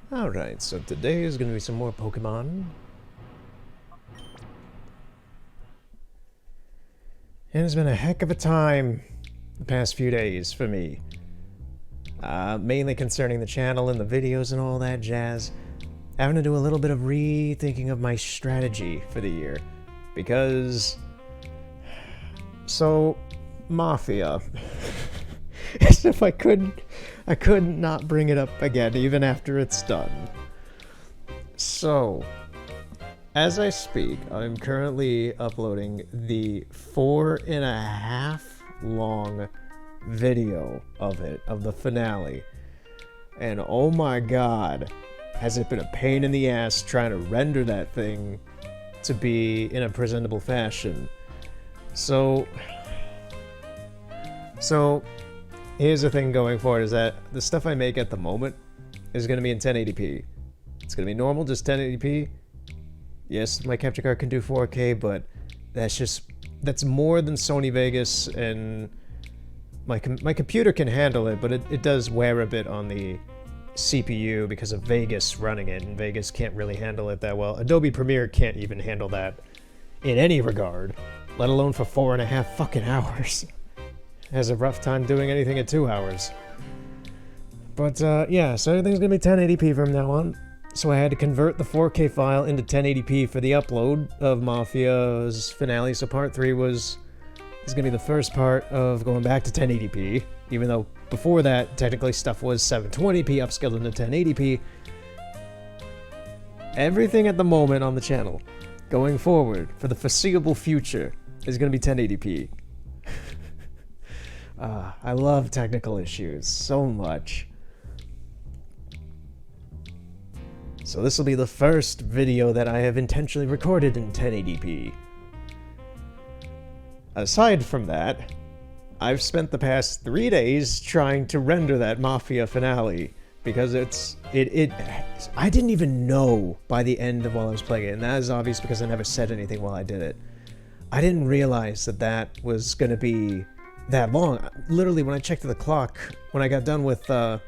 Alright, so today is going to be some more Pokémon. And it's been a heck of a time the past few days for me. Mainly concerning the channel and the videos and all that jazz. Having to do a little bit of rethinking of my strategy for the year. Because... So... Mafia. As if I couldn't not bring it up again, even after it's done. So, as I speak, I'm currently uploading the 4.5 long video of it, of the finale. And oh my god, has it been a pain in the ass trying to render that thing to be in a presentable fashion. So here's the thing going forward, is that the stuff I make at the moment is going to be in 1080p. It's going to be normal, just 1080p. Yes, my capture card can do 4K, but that's more than Sony Vegas, and my computer can handle it, but it does wear a bit on the CPU because of Vegas running it, and Vegas can't really handle it that well. Adobe Premiere can't even handle that in any regard, let alone for 4.5 fucking hours. Has a rough time doing anything at 2 hours. But yeah, so everything's gonna be 1080p from now on. So I had to convert the 4K file into 1080p for the upload of Mafia's finale. So part 3 is gonna be the first part of going back to 1080p. Even though before that, technically stuff was 720p, upscaled into 1080p. Everything at the moment on the channel, going forward, for the foreseeable future, is gonna be 1080p. I love technical issues so much. So this will be the first video that I have intentionally recorded in 1080p. Aside from that, I've spent the past 3 days trying to render that Mafia finale, because I didn't even know by the end of while I was playing it, and that is obvious because I never said anything while I did it. I didn't realize that was going to be that long. Literally, when I checked the clock, when I got done with the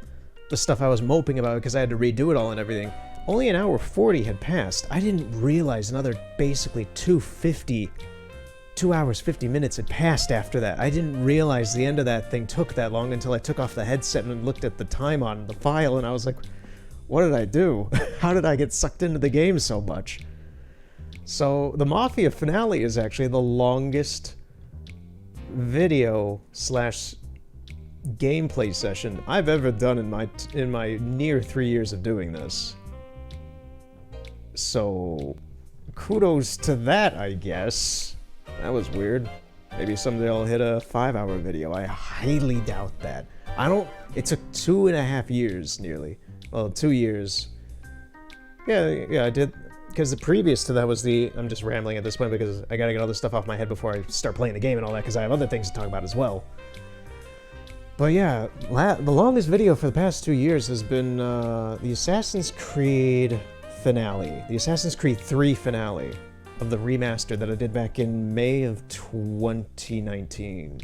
stuff I was moping about because I had to redo it all and everything, only an hour 40 had passed. I didn't realize another basically 2 hours 50 minutes had passed after that. I didn't realize the end of that thing took that long until I took off the headset and looked at the time on the file, and I was like, what did I do? How did I get sucked into the game so much? So the Mafia finale is actually the longest video slash gameplay session I've ever done in my near 3 years of doing this. So kudos to that, I guess. That was weird. Maybe someday I'll hit a 5-hour video. I highly doubt that. It took 2.5 years nearly. Well, 2 years. Yeah, I did. Because the previous to that was I'm just rambling at this point because I gotta get all this stuff off my head before I start playing the game and all that, because I have other things to talk about as well. But yeah, the longest video for the past 2 years has been the Assassin's Creed finale. The Assassin's Creed 3 finale of the remaster that I did back in May of 2019.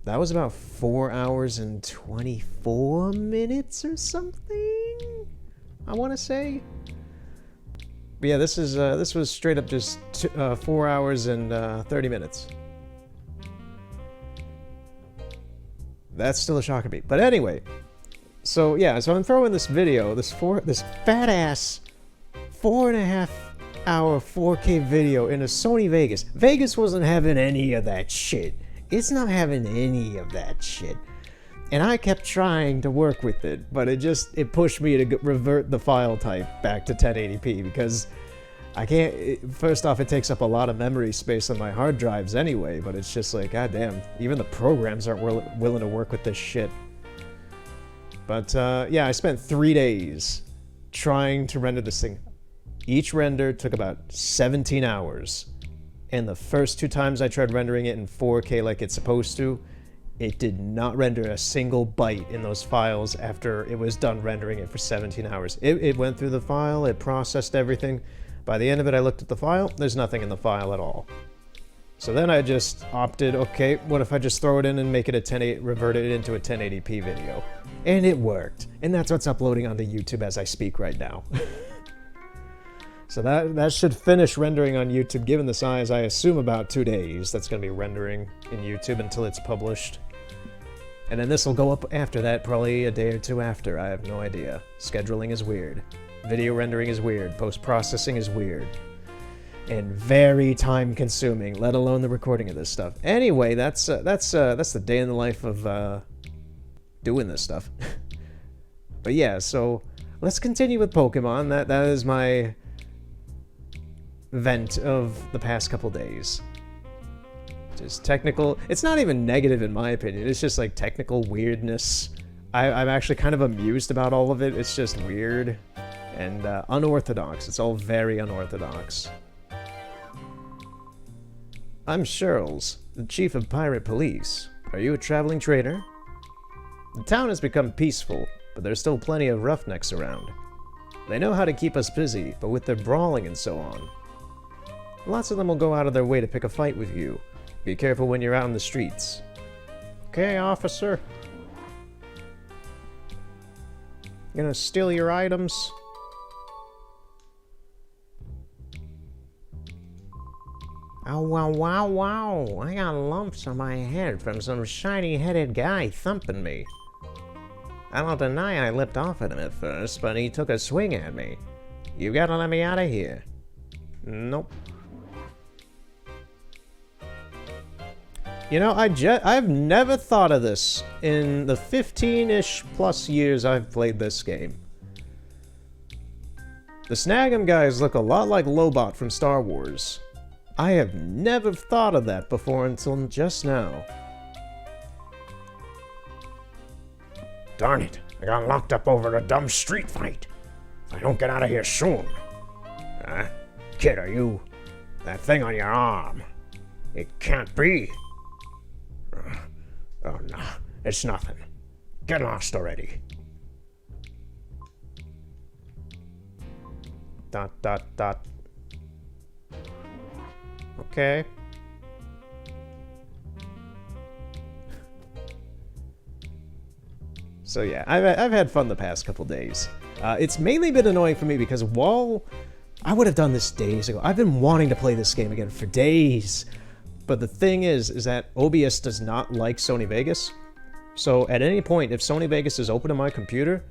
That was about 4 hours and 24 minutes or something, I want to say. But yeah, this was straight up just 4 hours and 30 minutes. That's still a shock to me. But anyway, so yeah, so I'm throwing this video, this fat ass 4.5 hour 4K video in a Sony Vegas. Vegas wasn't having any of that shit. It's not having any of that shit. And I kept trying to work with it, but it pushed me to revert the file type back to 1080p, because I can't. First off, it takes up a lot of memory space on my hard drives anyway, but it's just like, goddamn, even the programs aren't willing to work with this shit. But yeah, I spent 3 days trying to render this thing. Each render took about 17 hours, and the first 2 times I tried rendering it in 4K like it's supposed to, it did not render a single byte in those files after it was done rendering it for 17 hours. It went through the file, it processed everything. By the end of it, I looked at the file, there's nothing in the file at all. So then I just opted, okay, what if I just throw it in and make it a 1080, revert it into a 1080p video? And it worked. And that's what's uploading onto YouTube as I speak right now. So that should finish rendering on YouTube, given the size, I assume about 2 days. That's going to be rendering in YouTube until it's published. And then this will go up after that, probably a day or two after. I have no idea. Scheduling is weird. Video rendering is weird. Post-processing is weird. And very time-consuming, let alone the recording of this stuff. Anyway, that's the day in the life of doing this stuff. But yeah, so let's continue with Pokemon. That is my vent of the past couple days. Just technical. It's not even negative in my opinion. It's just like technical weirdness. I'm actually kind of amused about all of it. It's just weird and unorthodox. It's all very unorthodox. I'm Shirls, the chief of pirate police. Are you a traveling trader? The town has become peaceful, but there's still plenty of roughnecks around. They know how to keep us busy, but with their brawling and so on. Lots of them will go out of their way to pick a fight with you. Be careful when you're out in the streets. Okay, officer. Gonna steal your items? Oh, wow, wow, wow. I got lumps on my head from some shiny-headed guy thumping me. I don't deny I lipped off at him at first, but he took a swing at me. You gotta let me out of here. Nope. You know, I've never thought of this in the 15-ish plus years I've played this game. The Snag-'em guys look a lot like Lobot from Star Wars. I have never thought of that before until just now. Darn it, I got locked up over a dumb street fight. If I don't get out of here soon. Kid, are you... that thing on your arm? It can't be. Oh no, it's nothing. Get lost already. Dot dot dot. Okay. So yeah, I've had fun the past couple days. It's mainly been annoying for me because while I would have done this days ago, I've been wanting to play this game again for days. But the thing is that OBS does not like Sony Vegas. So at any point, if Sony Vegas is open on my computer,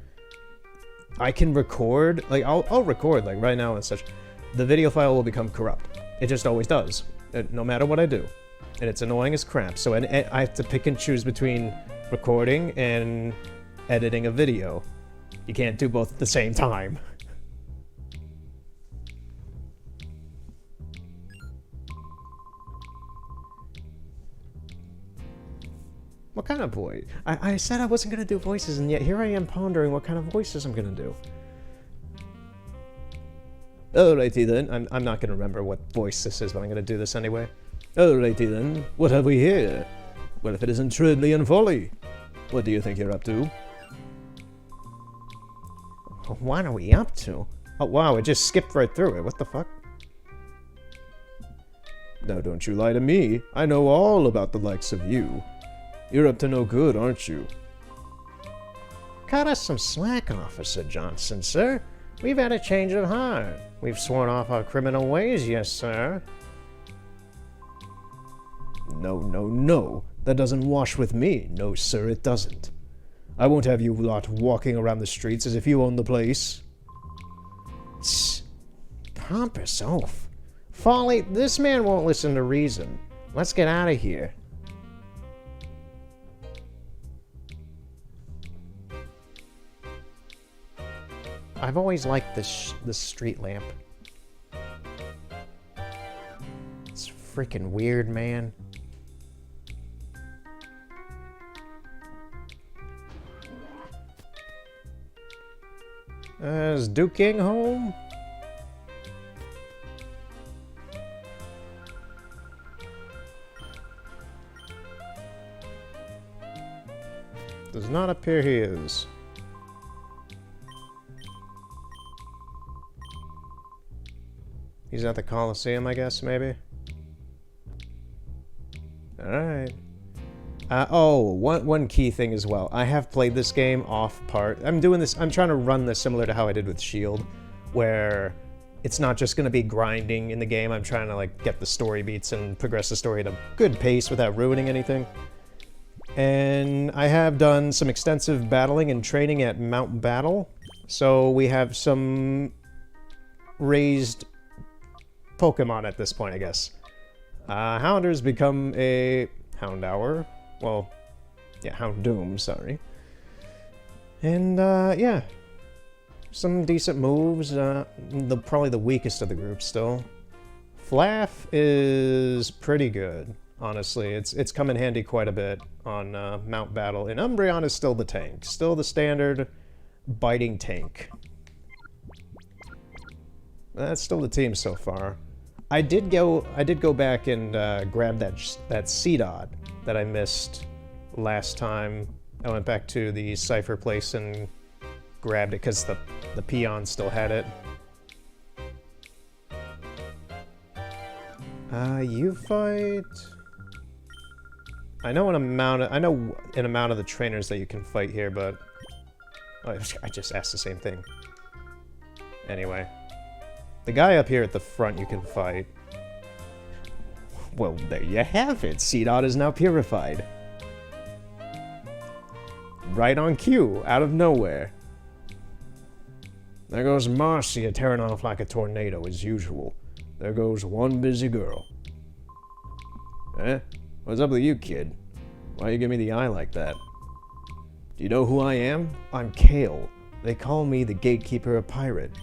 I can record, like I'll record like right now and such. The video file will become corrupt. It just always does, no matter what I do. And it's annoying as crap. So I have to pick and choose between recording and editing a video. You can't do both at the same time. What kind of voice? I said I wasn't going to do voices, and yet here I am pondering what kind of voices I'm going to do. Alrighty then, I'm not going to remember what voice this is, but I'm going to do this anyway. Alrighty then, what have we here? Well, if it isn't Tridley and Folly. What do you think you're up to? What are we up to? Oh wow, it just skipped right through it, what the fuck? Now don't you lie to me, I know all about the likes of you. You're up to no good, aren't you? Cut us some slack, Officer Johnson, sir. We've had a change of heart. We've sworn off our criminal ways, yes, sir. No, no, no. That doesn't wash with me. No, sir, it doesn't. I won't have you lot walking around the streets as if you own the place. Tss. Pompous oaf. Folly, this man won't listen to reason. Let's get out of here. I've always liked this street lamp. It's freaking weird, man. Is Duke King home? Does not appear he is. He's at the Coliseum, I guess, maybe? Alright. Oh, one key thing as well. I have played this game off part. I'm trying to run this similar to how I did with Shield, where it's not just going to be grinding in the game. I'm trying to like get the story beats and progress the story at a good pace without ruining anything. And I have done some extensive battling and training at Mount Battle, so we have some raised Pokemon at this point, I guess. Hounder's become a Houndour. Well, yeah, Houndoom, sorry. And, yeah. Some decent moves. Probably the weakest of the group still. Flaff is pretty good, honestly. It's come in handy quite a bit on Mount Battle. And Umbreon is still the tank. Still the standard biting tank. That's still the team so far. I did go back and grab that Seedot that I missed last time. I went back to the Cypher place and grabbed it because the peon still had it. You fight. I know an amount of the trainers that you can fight here, but oh, I just asked the same thing. Anyway. The guy up here at the front you can fight. Well, there you have it. Seedot is now purified. Right on cue, out of nowhere. There goes Marcia tearing off like a tornado as usual. There goes one busy girl. Eh? What's up with you, kid? Why you give me the eye like that? Do you know who I am? I'm Gale. They call me the Gatekeeper of Pirate.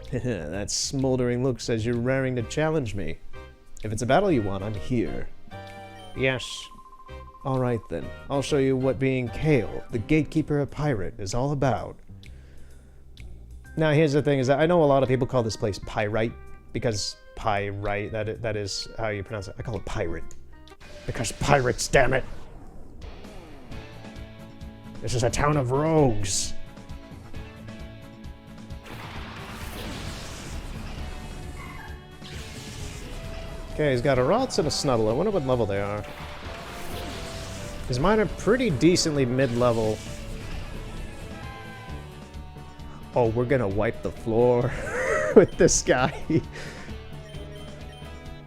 That smoldering look says you're raring to challenge me. If it's a battle you want, I'm here. Yes. Alright then, I'll show you what being Gale, the Gatekeeper of Pirate, is all about. Now here's the thing, is that I know a lot of people call this place Pyrite, because Pyrite, that is how you pronounce it. I call it Pirate. Because pirates, damn it! This is a town of rogues. Okay, he's got a Ralts and a Snuddle. I wonder what level they are. His mine are pretty decently mid-level. Oh, we're gonna wipe the floor with this guy.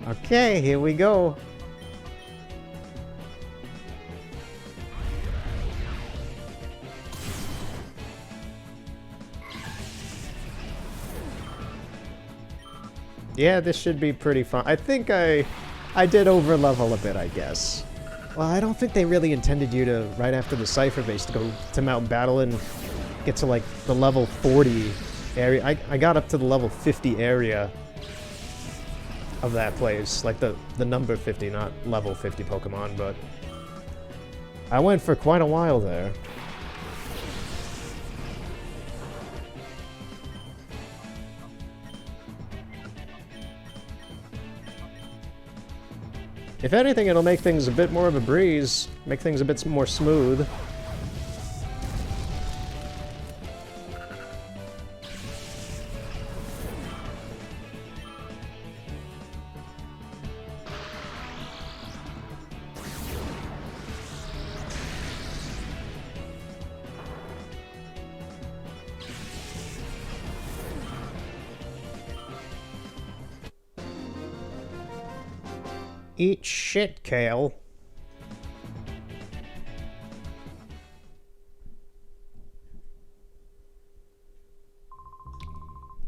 Okay, here we go. Yeah, this should be pretty fun. I think I did over-level a bit, I guess. Well, I don't think they really intended you to, right after the Cypher base, to go to Mount Battle and get to, like, the level 40 area. I got up to the level 50 area of that place. Like, the number 50, not level 50 Pokemon, but I went for quite a while there. If anything, it'll make things a bit more of a breeze, make things a bit more smooth. Eat shit, Gale.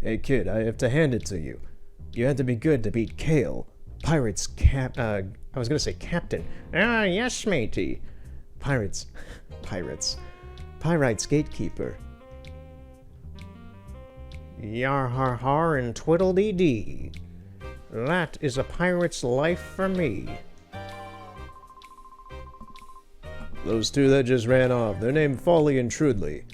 Hey kid, I have to hand it to you. You had to be good to beat Gale. Pirates I was gonna say captain. Ah, yes, matey. Pirates. Pirate's gatekeeper. Yar har har and twiddle-dee-dee. That is a pirate's life for me. Those two that just ran off, they're named Folly and Trudley.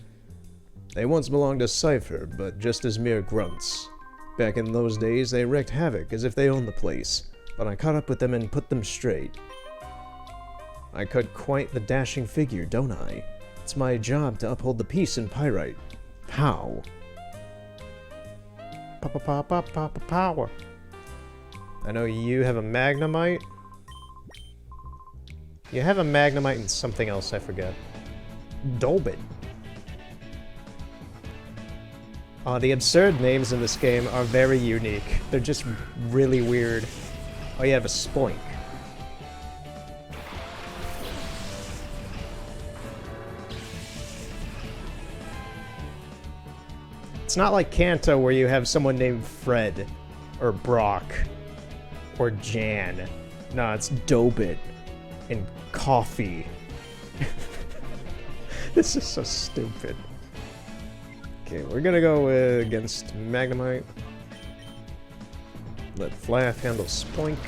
They once belonged to Cypher, but just as mere grunts. Back in those days, they wreaked havoc as if they owned the place, but I caught up with them and put them straight. I cut quite the dashing figure, don't I? It's my job to uphold the peace in Pyrite. Pow. Power. I know you have a Magnemite. You have a Magnemite and something else, I forget. Dolbit. The absurd names in this game are very unique. They're just really weird. Oh, you have a Spoink. It's not like Kanto where you have someone named Fred, or Brock, or Jan. No, it's Dobit and Coffee. This is so stupid. Okay, we're gonna go against Magnemite. Let Flaaff handle Spoink.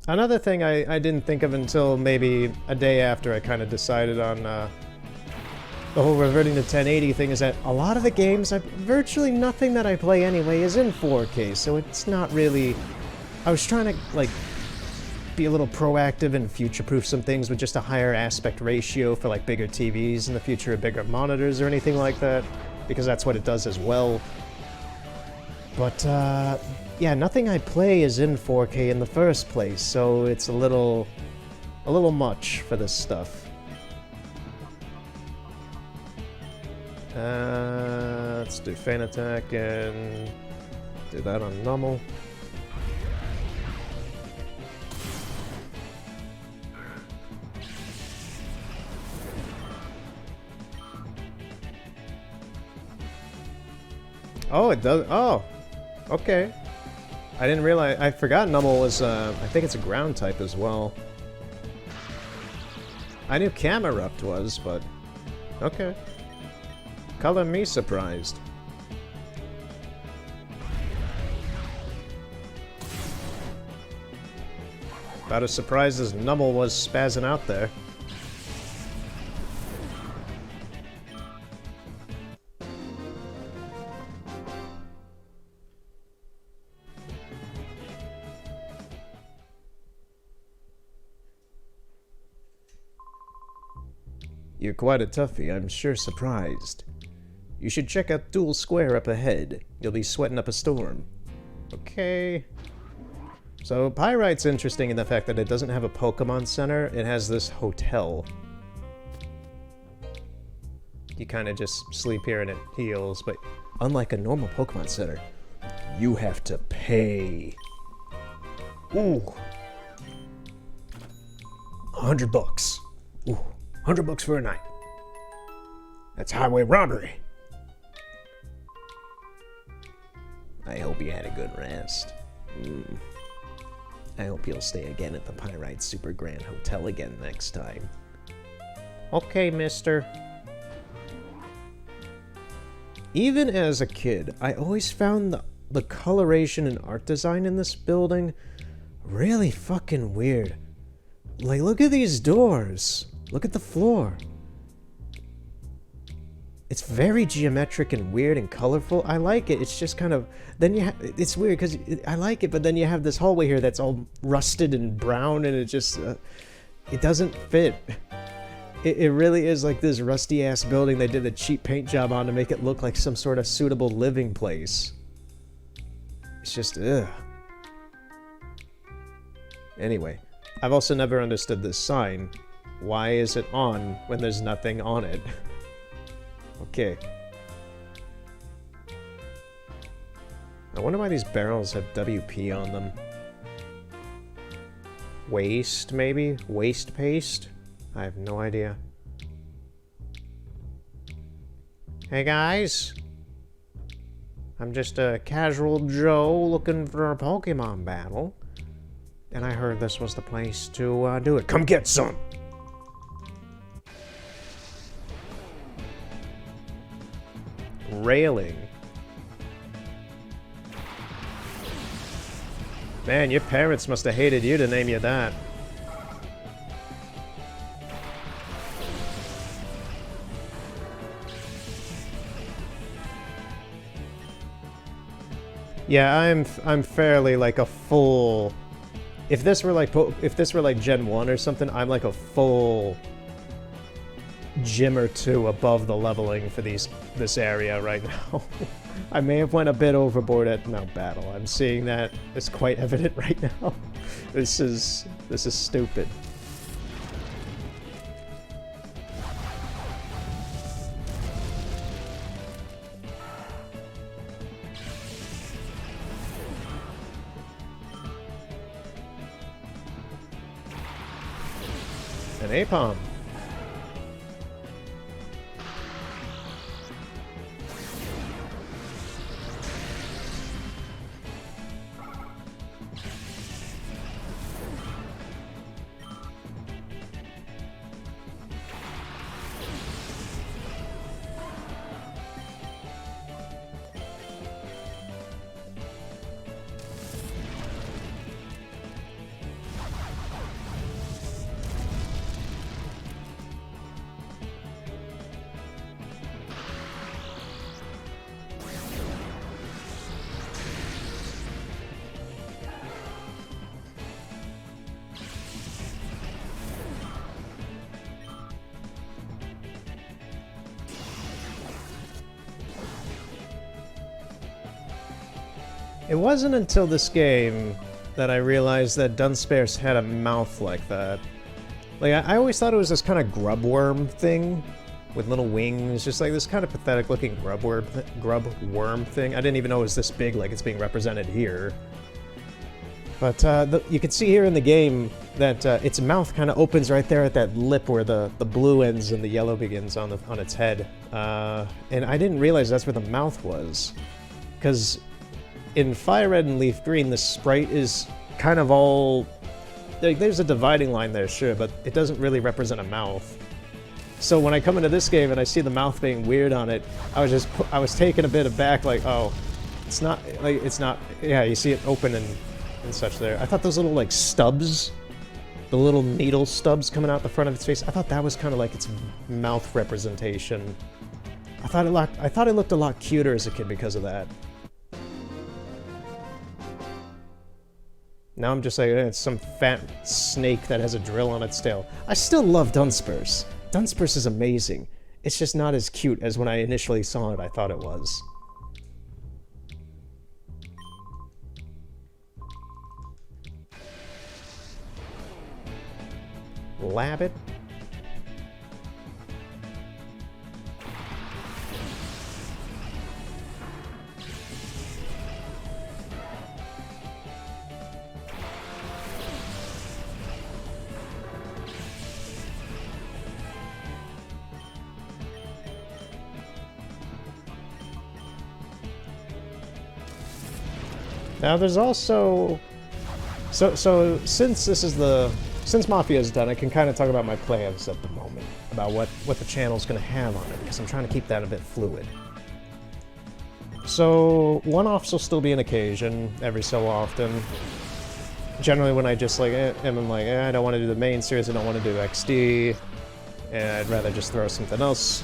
Another thing I didn't think of until maybe a day after I kind of decided on the whole reverting to 1080 thing is that a lot of the games, virtually nothing that I play anyway is in 4K, so it's not really... I was trying to, like, be a little proactive and future-proof some things with just a higher aspect ratio for, like, bigger TVs in the future, or bigger monitors or anything like that, because that's what it does as well. But, yeah, nothing I play is in 4K in the first place, so it's a little much for this stuff. Let's do Feint Attack and do that on normal. Oh, it does. Oh, okay. I didn't realize. I forgot Numble was. I think it's a ground type as well. I knew Camerupt was, but okay. Color me surprised. About as surprised as Numble was spazzing out there. You're quite a toughie, I'm sure surprised. You should check out Dual Square up ahead. You'll be sweating up a storm. Okay. So, Pyrite's interesting in the fact that it doesn't have a Pokemon Center, it has this hotel. You kind of just sleep here and it heals, but unlike a normal Pokemon Center, you have to pay. Ooh. $100. Ooh, $100 for a night. That's highway robbery. I hope you had a good rest. I hope you'll stay again at the Pyrite Super Grand Hotel again next time. Okay, mister. Even as a kid, I always found the coloration and art design in this building really fucking weird. Like, look at these doors. Look at the floor. It's very geometric and weird and colorful. I like it. It's just kind of... Then you it's weird because I like it, but then you have this hallway here that's all rusted and brown, and it just... it doesn't fit. It really is like this rusty-ass building they did a cheap paint job on to make it look like some sort of suitable living place. It's just... ugh. Anyway, I've also never understood this sign. Why is it on when there's nothing on it? Okay. I wonder why these barrels have WP on them. Waste, maybe? Waste paste? I have no idea. Hey guys. I'm just a casual Joe looking for a Pokemon battle. And I heard this was the place to do it. Come get some! Railing. Man, your parents must have hated you to name you that. Yeah, I'm fairly like a full... If this were like Gen 1 or something, I'm like a full gym or two above the leveling for this area right now. I may have went a bit overboard at Mount Battle. I'm seeing that. It's quite evident right now. This is stupid. An Apom. It wasn't until this game that I realized that Dunsparce had a mouth like that. Like, I always thought it was this kind of grub worm thing with little wings, just like this kind of pathetic looking grub worm thing. I didn't even know it was this big like it's being represented here. But you can see here in the game that its mouth kind of opens right there at that lip where the blue ends and the yellow begins on its head. And I didn't realize that's where the mouth was. Because in Fire Red and Leaf Green, the sprite is kind of all... Like, there's a dividing line there, sure, but it doesn't really represent a mouth. So when I come into this game and I see the mouth being weird on it, I was taken a bit aback, like, oh, it's not, yeah, you see it open and such there. I thought those little, like, stubs, the little needle stubs coming out the front of its face, I thought that was kind of like its mouth representation. I thought it looked a lot cuter as a kid because of that. Now I'm just like, it's some fat snake that has a drill on its tail. I still love Dunsparce. Dunsparce is amazing. It's just not as cute as when I initially saw it I thought it was. Labbit. Now there's also... So since this is since Mafia's done, I can kind of talk about my plans at the moment, about what the channel's going to have on it, because I'm trying to keep that a bit fluid. So, one-offs will still be an occasion, every so often. Generally when I just like, I'm like, I don't want to do the main series, I don't want to do XD, and I'd rather just throw something else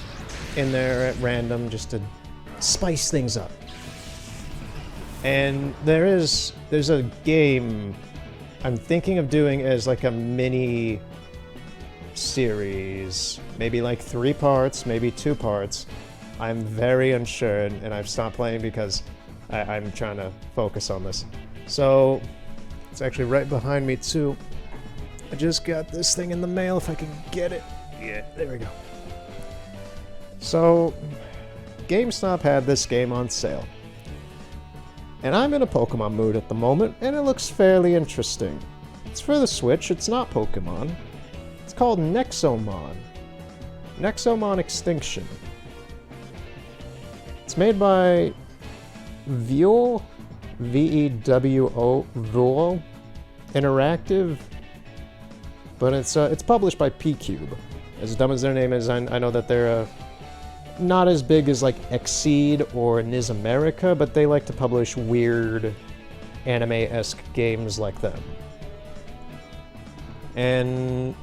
in there at random, just to spice things up. And there's a game I'm thinking of doing as like a mini series, maybe like 3 parts, maybe 2 parts. I'm very unsure, and I've stopped playing because I'm trying to focus on this. So it's actually right behind me too. I just got this thing in the mail, if I can get it. Yeah, there we go. So GameStop had this game on sale. And I'm in a Pokemon mood at the moment, and it looks fairly interesting. It's for the Switch, it's not Pokemon. It's called Nexomon. Nexomon Extinction. It's made by Vewo, V-E-W-O, Vewo Interactive, but it's published by P-Cube. As dumb as their name is, I know that they're not as big as like Exceed or Niz America, but they like to publish weird anime-esque games like them. And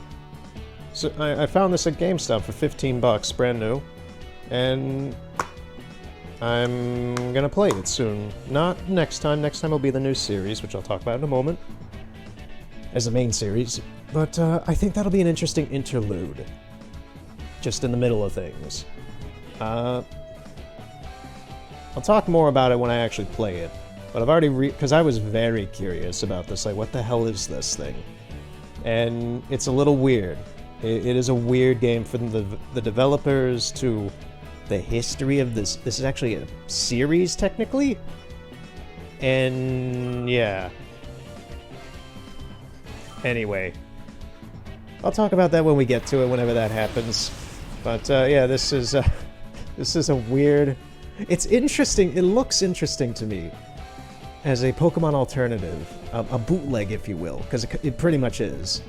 so I found this at GameStop for 15 bucks, brand new, and I'm gonna play it soon. Not next time. Next time will be the new series, which I'll talk about in a moment, as the main series, but I think that'll be an interesting interlude. just in the middle of things. I'll talk more about it when I actually play it. But I've already because I was very curious about this, like, what the hell is this thing? And it's a little weird. It is a weird game from the developers to the history of this. This is actually a series, technically. And yeah. Anyway. I'll talk about that when we get to it, whenever that happens. But yeah, this is a weird... It's interesting. It looks interesting to me. As a Pokemon alternative, a bootleg, if you will, because it pretty much is.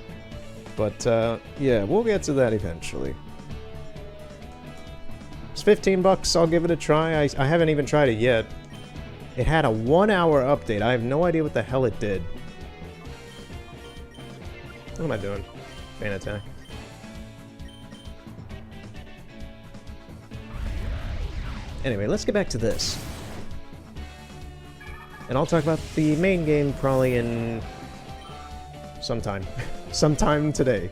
But, yeah, we'll get to that eventually. It's 15 bucks, I'll give it a try. I haven't even tried it yet. It had a 1-hour update. I have no idea what the hell it did. What am I doing? Fan attack. Anyway, let's get back to this. And I'll talk about the main game probably in... sometime. Sometime today.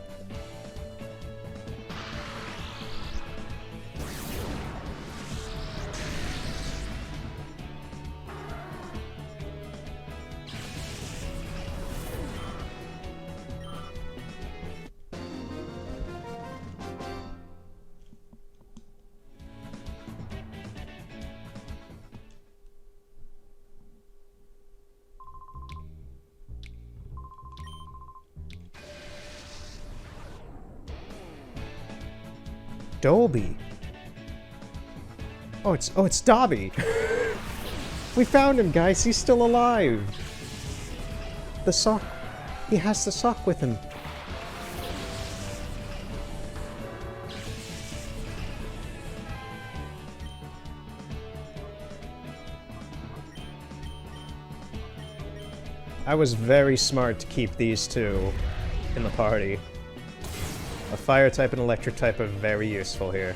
Dobby. Oh, it's Dobby. We found him, guys. He's still alive. The sock. He has the sock with him. I was very smart to keep these two in the party. A fire type and electric type are very useful here.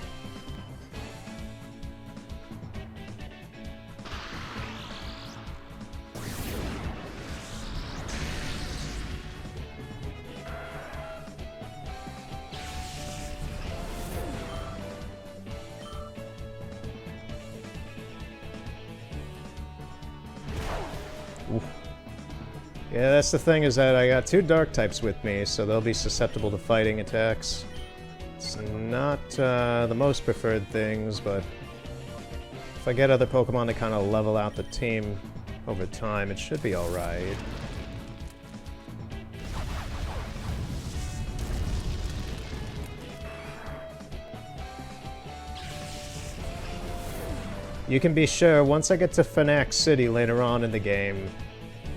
Oof. Yeah, that's the thing, is that I got two dark types with me, so they'll be susceptible to fighting attacks. It's not the most preferred things, but if I get other Pokemon to kind of level out the team over time, it should be alright. You can be sure, once I get to Phoenix City later on in the game,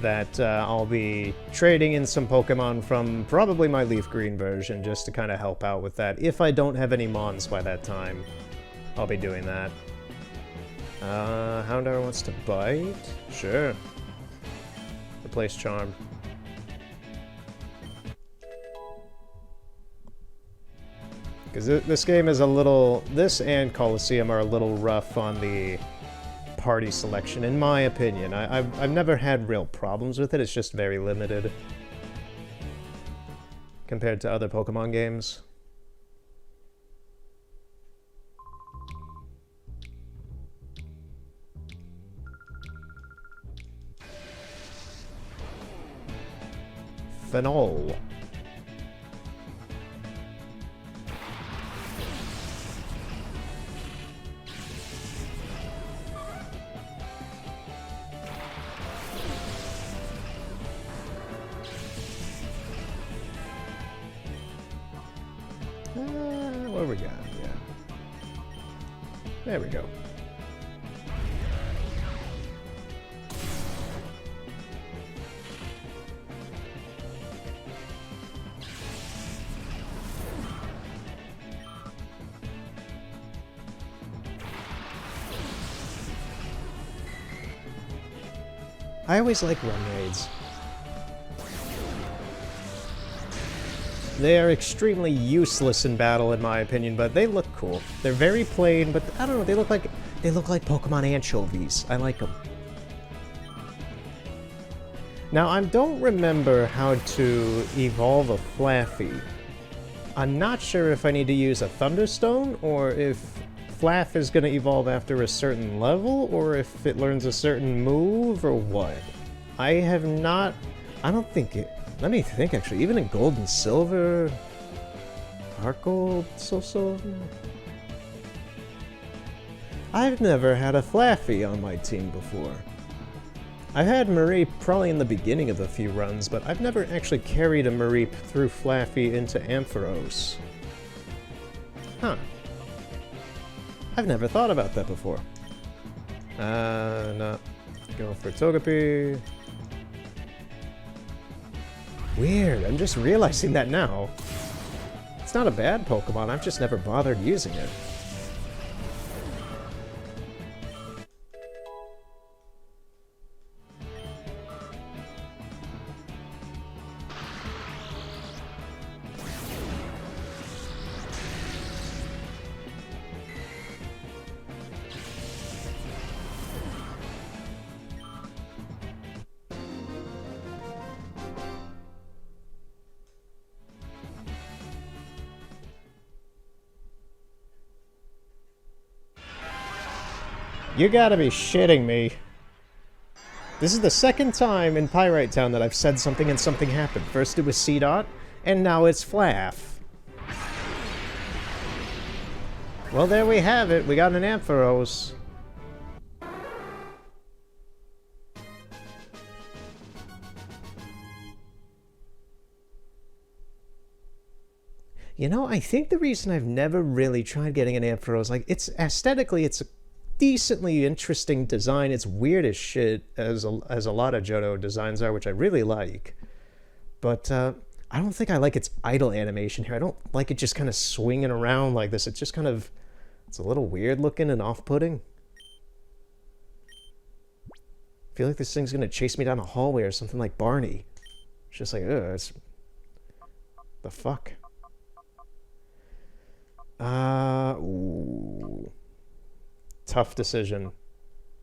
that I'll be trading in some Pokemon from probably my Leaf Green version, just to kind of help out with that. If I don't have any Mons by that time, I'll be doing that. Houndour wants to bite? Sure. Replace Charm. Because this game is a little... This and Colosseum are a little rough on the party selection, in my opinion. I've never had real problems with it, it's just very limited compared to other Pokemon games. Phenol. What we got? Yeah. There we go. I always like run raids. They are extremely useless in battle, in my opinion, but they look cool. They're very plain, but I don't know, they look like Pokemon anchovies. I like them. Now, I don't remember how to evolve a Flaffy. I'm not sure if I need to use a Thunderstone, or if Flaaff is going to evolve after a certain level, or if it learns a certain move, or what. I have not... I don't think it... Let me think, actually. Even in Gold and Silver... Heart Gold? So... I've never had a Flaffy on my team before. I've had Mareep probably in the beginning of a few runs, but I've never actually carried a Mareep through Flaffy into Ampharos. Huh. I've never thought about that before. No. Go for Togepi. Weird, I'm just realizing that now. It's not a bad Pokemon, I've just never bothered using it. You gotta be shitting me. This is the second time in Pyrite Town that I've said something and something happened. First it was C-Dot, and now it's Flaaff. Well, there we have it. We got an Ampharos. You know, I think the reason I've never really tried getting an Ampharos, like, it's aesthetically, it's a decently interesting design. It's weird as shit, as a lot of Johto designs are, which I really like. But I don't think I like its idle animation here. I don't like it just kind of swinging around like this. It's just kind of, it's a little weird looking and off-putting. I feel like this thing's gonna chase me down a hallway or something like Barney. It's just like, ugh, it's... the fuck? Ooh. Tough decision.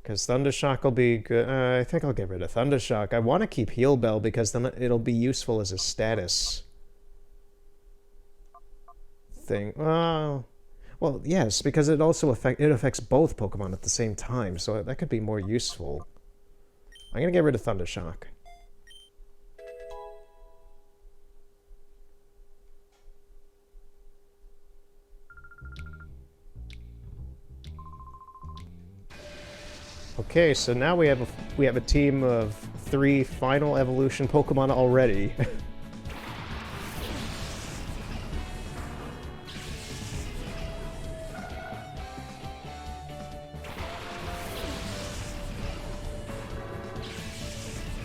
Because Thundershock will be good. I think I'll get rid of Thundershock. I want to keep Heal Bell because then it'll be useful as a status thing. Well, yes, because it also affects both Pokemon at the same time, so that could be more useful. I'm gonna get rid of Thundershock. Okay, so now we have a team of 3 final evolution Pokemon already.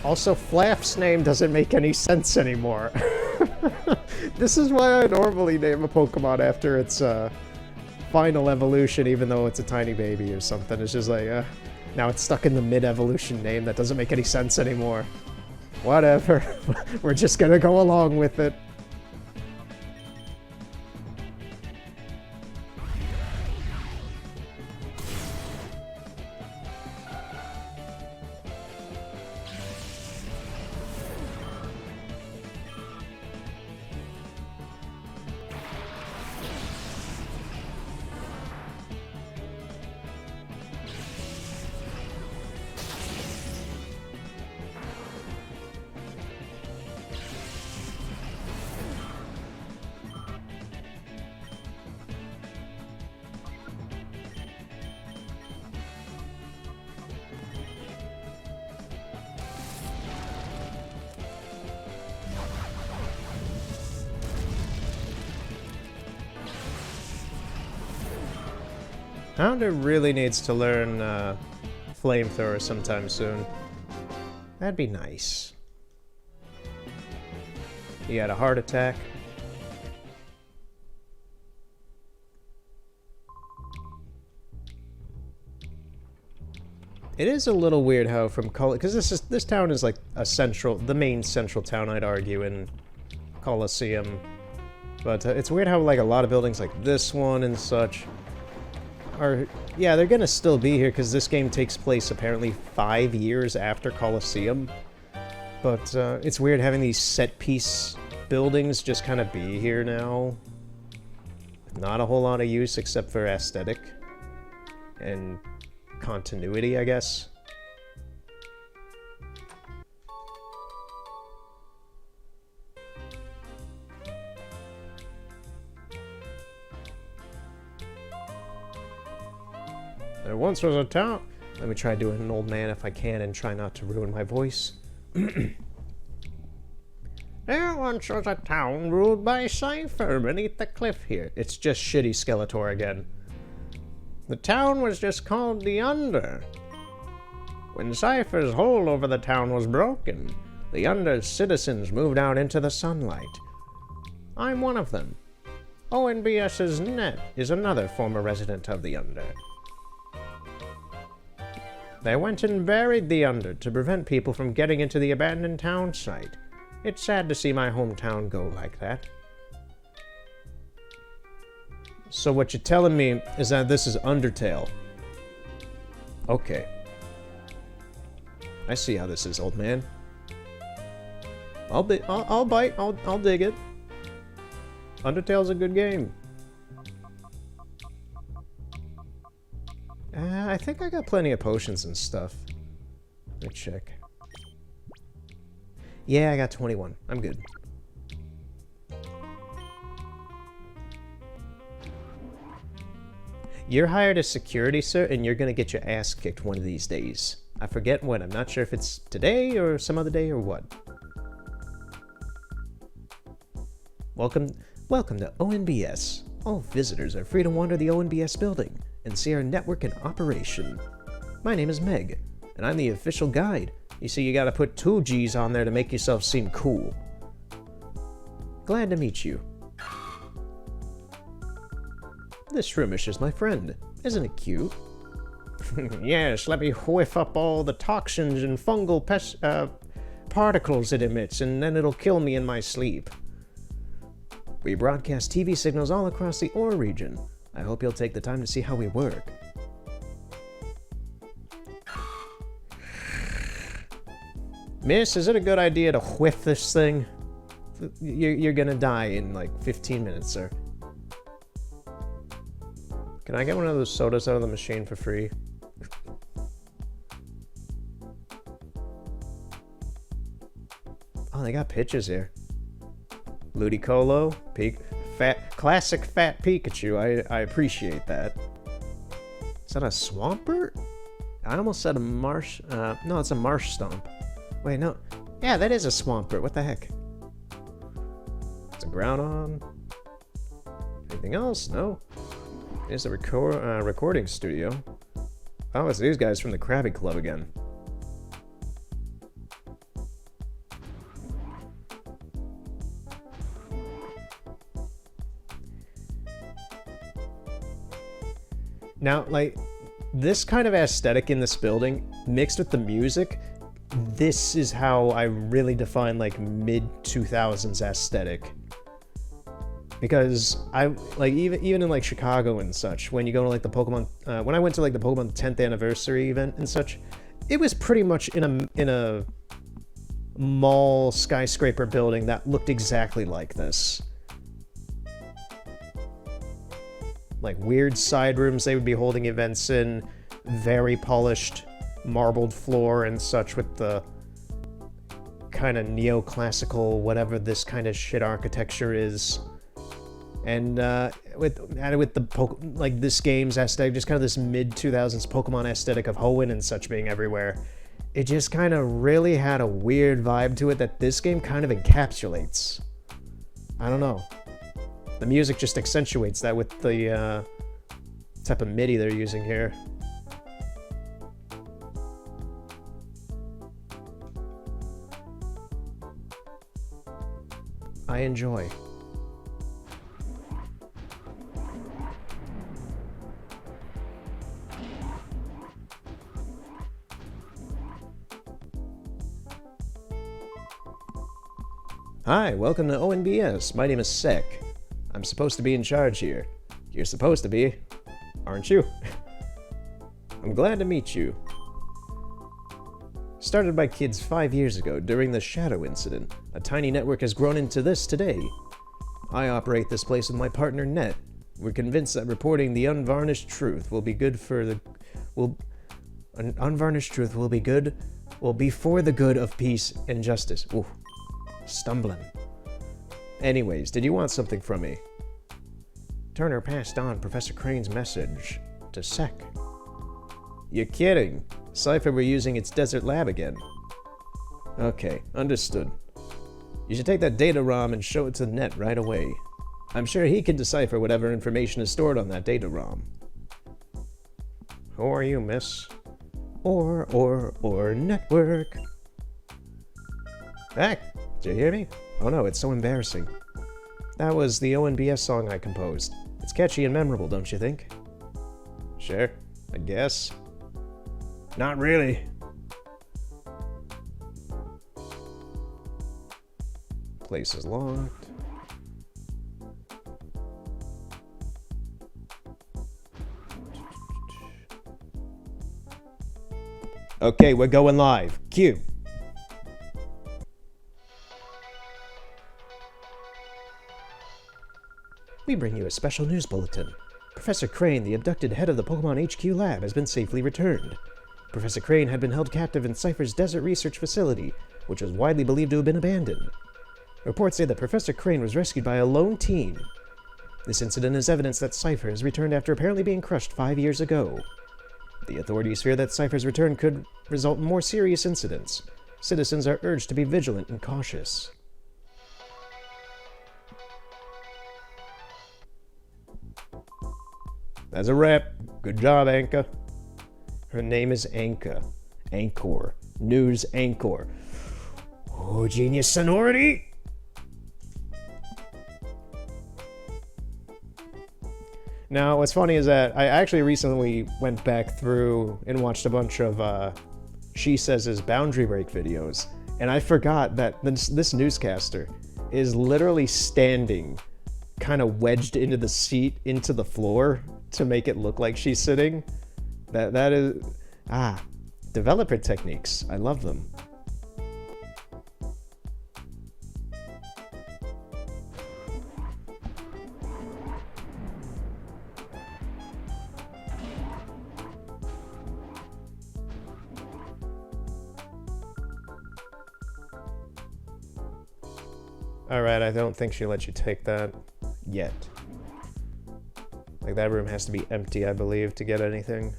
Also, Flaaff's name doesn't make any sense anymore. This is why I normally name a Pokemon after its final evolution, even though it's a tiny baby or something. It's just like, now it's stuck in the mid-evolution name that doesn't make any sense anymore. Whatever. We're just gonna go along with it. Houndour really needs to learn Flamethrower sometime soon. That'd be nice. He had a heart attack. It is a little weird how from because this town is like the main central town, I'd argue, in Colosseum. But it's weird how like a lot of buildings like this one and such are, yeah, they're gonna still be here because this game takes place apparently 5 years after Colosseum. But it's weird having these set piece buildings just kind of be here now. Not a whole lot of use except for aesthetic and continuity, I guess. There once was a town. Let me try doing an old man if I can and try not to ruin my voice. There once was a town ruled by Cypher beneath the cliff here. It's just shitty Skeletor again. The town was just called the Under. When Cypher's hold over the town was broken, the Under's citizens moved out into the sunlight. I'm one of them. ONBS's Net is another former resident of the Under. They went and buried the Under to prevent people from getting into the abandoned town site. It's sad to see my hometown go like that. So what you're telling me is that this is Undertale. Okay. I see how this is, old man. I'll bite. I'll dig it. Undertale's a good game. I think I got plenty of potions and stuff. Let me check. Yeah, I got 21. I'm good. You're hired as security, sir, and you're gonna get your ass kicked one of these days. I forget when. I'm not sure if it's today or some other day or what. Welcome to ONBS. All visitors are free to wander the ONBS building and see our network in operation. My name is Meg, and I'm the official guide. You see, you gotta put 2 G's on there to make yourself seem cool. Glad to meet you. This Shroomish is my friend. Isn't it cute? Yes, let me whiff up all the toxins and fungal particles it emits, and then it'll kill me in my sleep. We broadcast TV signals all across the Ore region. I hope you'll take the time to see how we work. Miss, is it a good idea to whiff this thing? You're gonna die in like 15 minutes, sir. Can I get one of those sodas out of the machine for free? Oh, they got pitches here. Ludicolo, classic fat Pikachu. I appreciate that. Is that a Swampert? I almost said a marsh. No, it's a marsh stomp. Wait, no. Yeah, that is a Swampert. What the heck? It's a Groudon. Anything else? No. Here's the recording studio. Oh, it's these guys from the Krabby Club again. Now, like, this kind of aesthetic in this building, mixed with the music, this is how I really define, like, mid-2000s aesthetic. Because I, like, even in, like, Chicago and such, when you go to, like, the Pokemon, when I went to, like, the Pokemon 10th anniversary event and such, it was pretty much in a mall skyscraper building that looked exactly like this. Like, weird side rooms they would be holding events in, very polished marbled floor and such with the kind of neoclassical, whatever this kind of shit architecture is. And with the like this game's aesthetic, just kind of this mid-2000s Pokemon aesthetic of Hoenn and such being everywhere, it just kind of really had a weird vibe to it that this game kind of encapsulates. I don't know. The music just accentuates that with the type of MIDI they're using here. I enjoy. Hi, welcome to ONBS. My name is Sek. I'm supposed to be in charge here. You're supposed to be, aren't you? I'm glad to meet you. Started by kids 5 years ago during the Shadow incident, a tiny network has grown into this today. I operate this place with my partner Net. We're convinced that reporting the unvarnished truth will be good for the... unvarnished truth will be for the good of peace and justice. Ooh, stumbling. Anyways, did you want something from me? Turner passed on Professor Crane's message to Sec. You're kidding. Cypher were using its desert lab again. Okay, understood. You should take that data ROM and show it to Net right away. I'm sure he can decipher whatever information is stored on that data ROM. Who are you, miss? Or network. Back! Did you hear me? Oh no, it's so embarrassing. That was the ONBS song I composed. It's catchy and memorable, don't you think? Sure, I guess. Not really. Place is locked. Okay, we're going live. Cue. We bring you a special news bulletin. Professor Crane, the abducted head of the Pokémon HQ lab, has been safely returned. Professor Crane had been held captive in Cypher's desert research facility, which was widely believed to have been abandoned. Reports say that Professor Crane was rescued by a lone teen. This incident is evidence that Cypher has returned after apparently being crushed 5 years ago. The authorities fear that Cypher's return could result in more serious incidents. Citizens are urged to be vigilant and cautious. That's a wrap. Good job, Anka. Her name is Anka. Anchor. News anchor. Oh, genius sonority! Now, what's funny is that I actually recently went back through and watched a bunch of She Says' Boundary Break videos, and I forgot that this newscaster is literally standing kind of wedged into the seat, into the floor, to make it look like she's sitting. That is... developer techniques. I love them. Alright, I don't think she let you take that yet. Like, that room has to be empty, I believe, to get anything.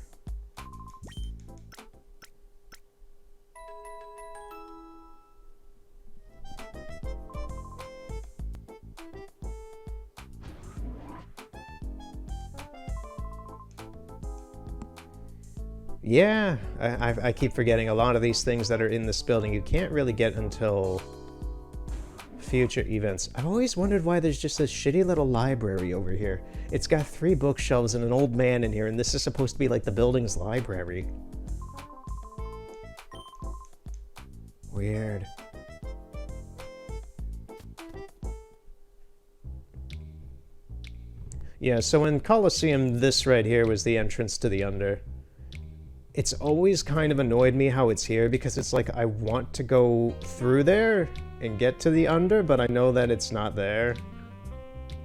Yeah, I keep forgetting a lot of these things that are in this building you can't really get until future events. I've always wondered why there's just this shitty little library over here. It's got 3 bookshelves and an old man in here, and this is supposed to be like the building's library. Weird. Yeah, so in Coliseum, this right here was the entrance to the Under. It's always kind of annoyed me how it's here, because it's like I want to go through there and get to the Under, but I know that it's not there.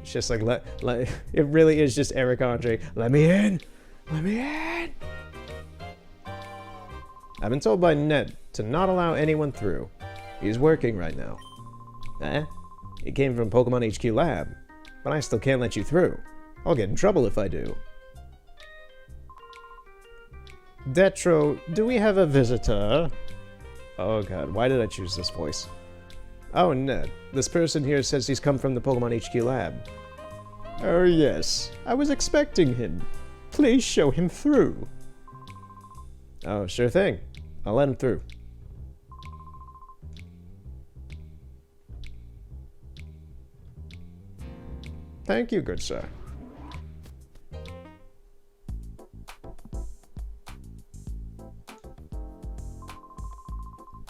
It's just like, it really is just Eric Andre. Let me in! Let me in! I've been told by Ned to not allow anyone through. He's working right now. It came from Pokemon HQ Lab, but I still can't let you through. I'll get in trouble if I do. Detro, do we have a visitor? Oh god, why did I choose this voice? Oh, Ned, this person here says he's come from the Pokemon HQ Lab. Oh yes, I was expecting him. Please show him through. Oh, sure thing. I'll let him through. Thank you, good sir.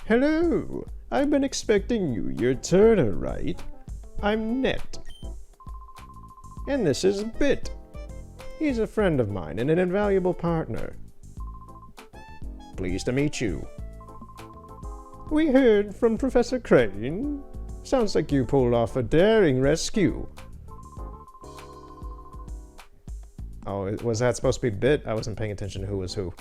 Hello! I've been expecting you. You're Turner, right? I'm Net. And this is Bit. He's a friend of mine and an invaluable partner. Pleased to meet you. We heard from Professor Crane. Sounds like you pulled off a daring rescue. Oh, was that supposed to be Bit? I wasn't paying attention to who was who.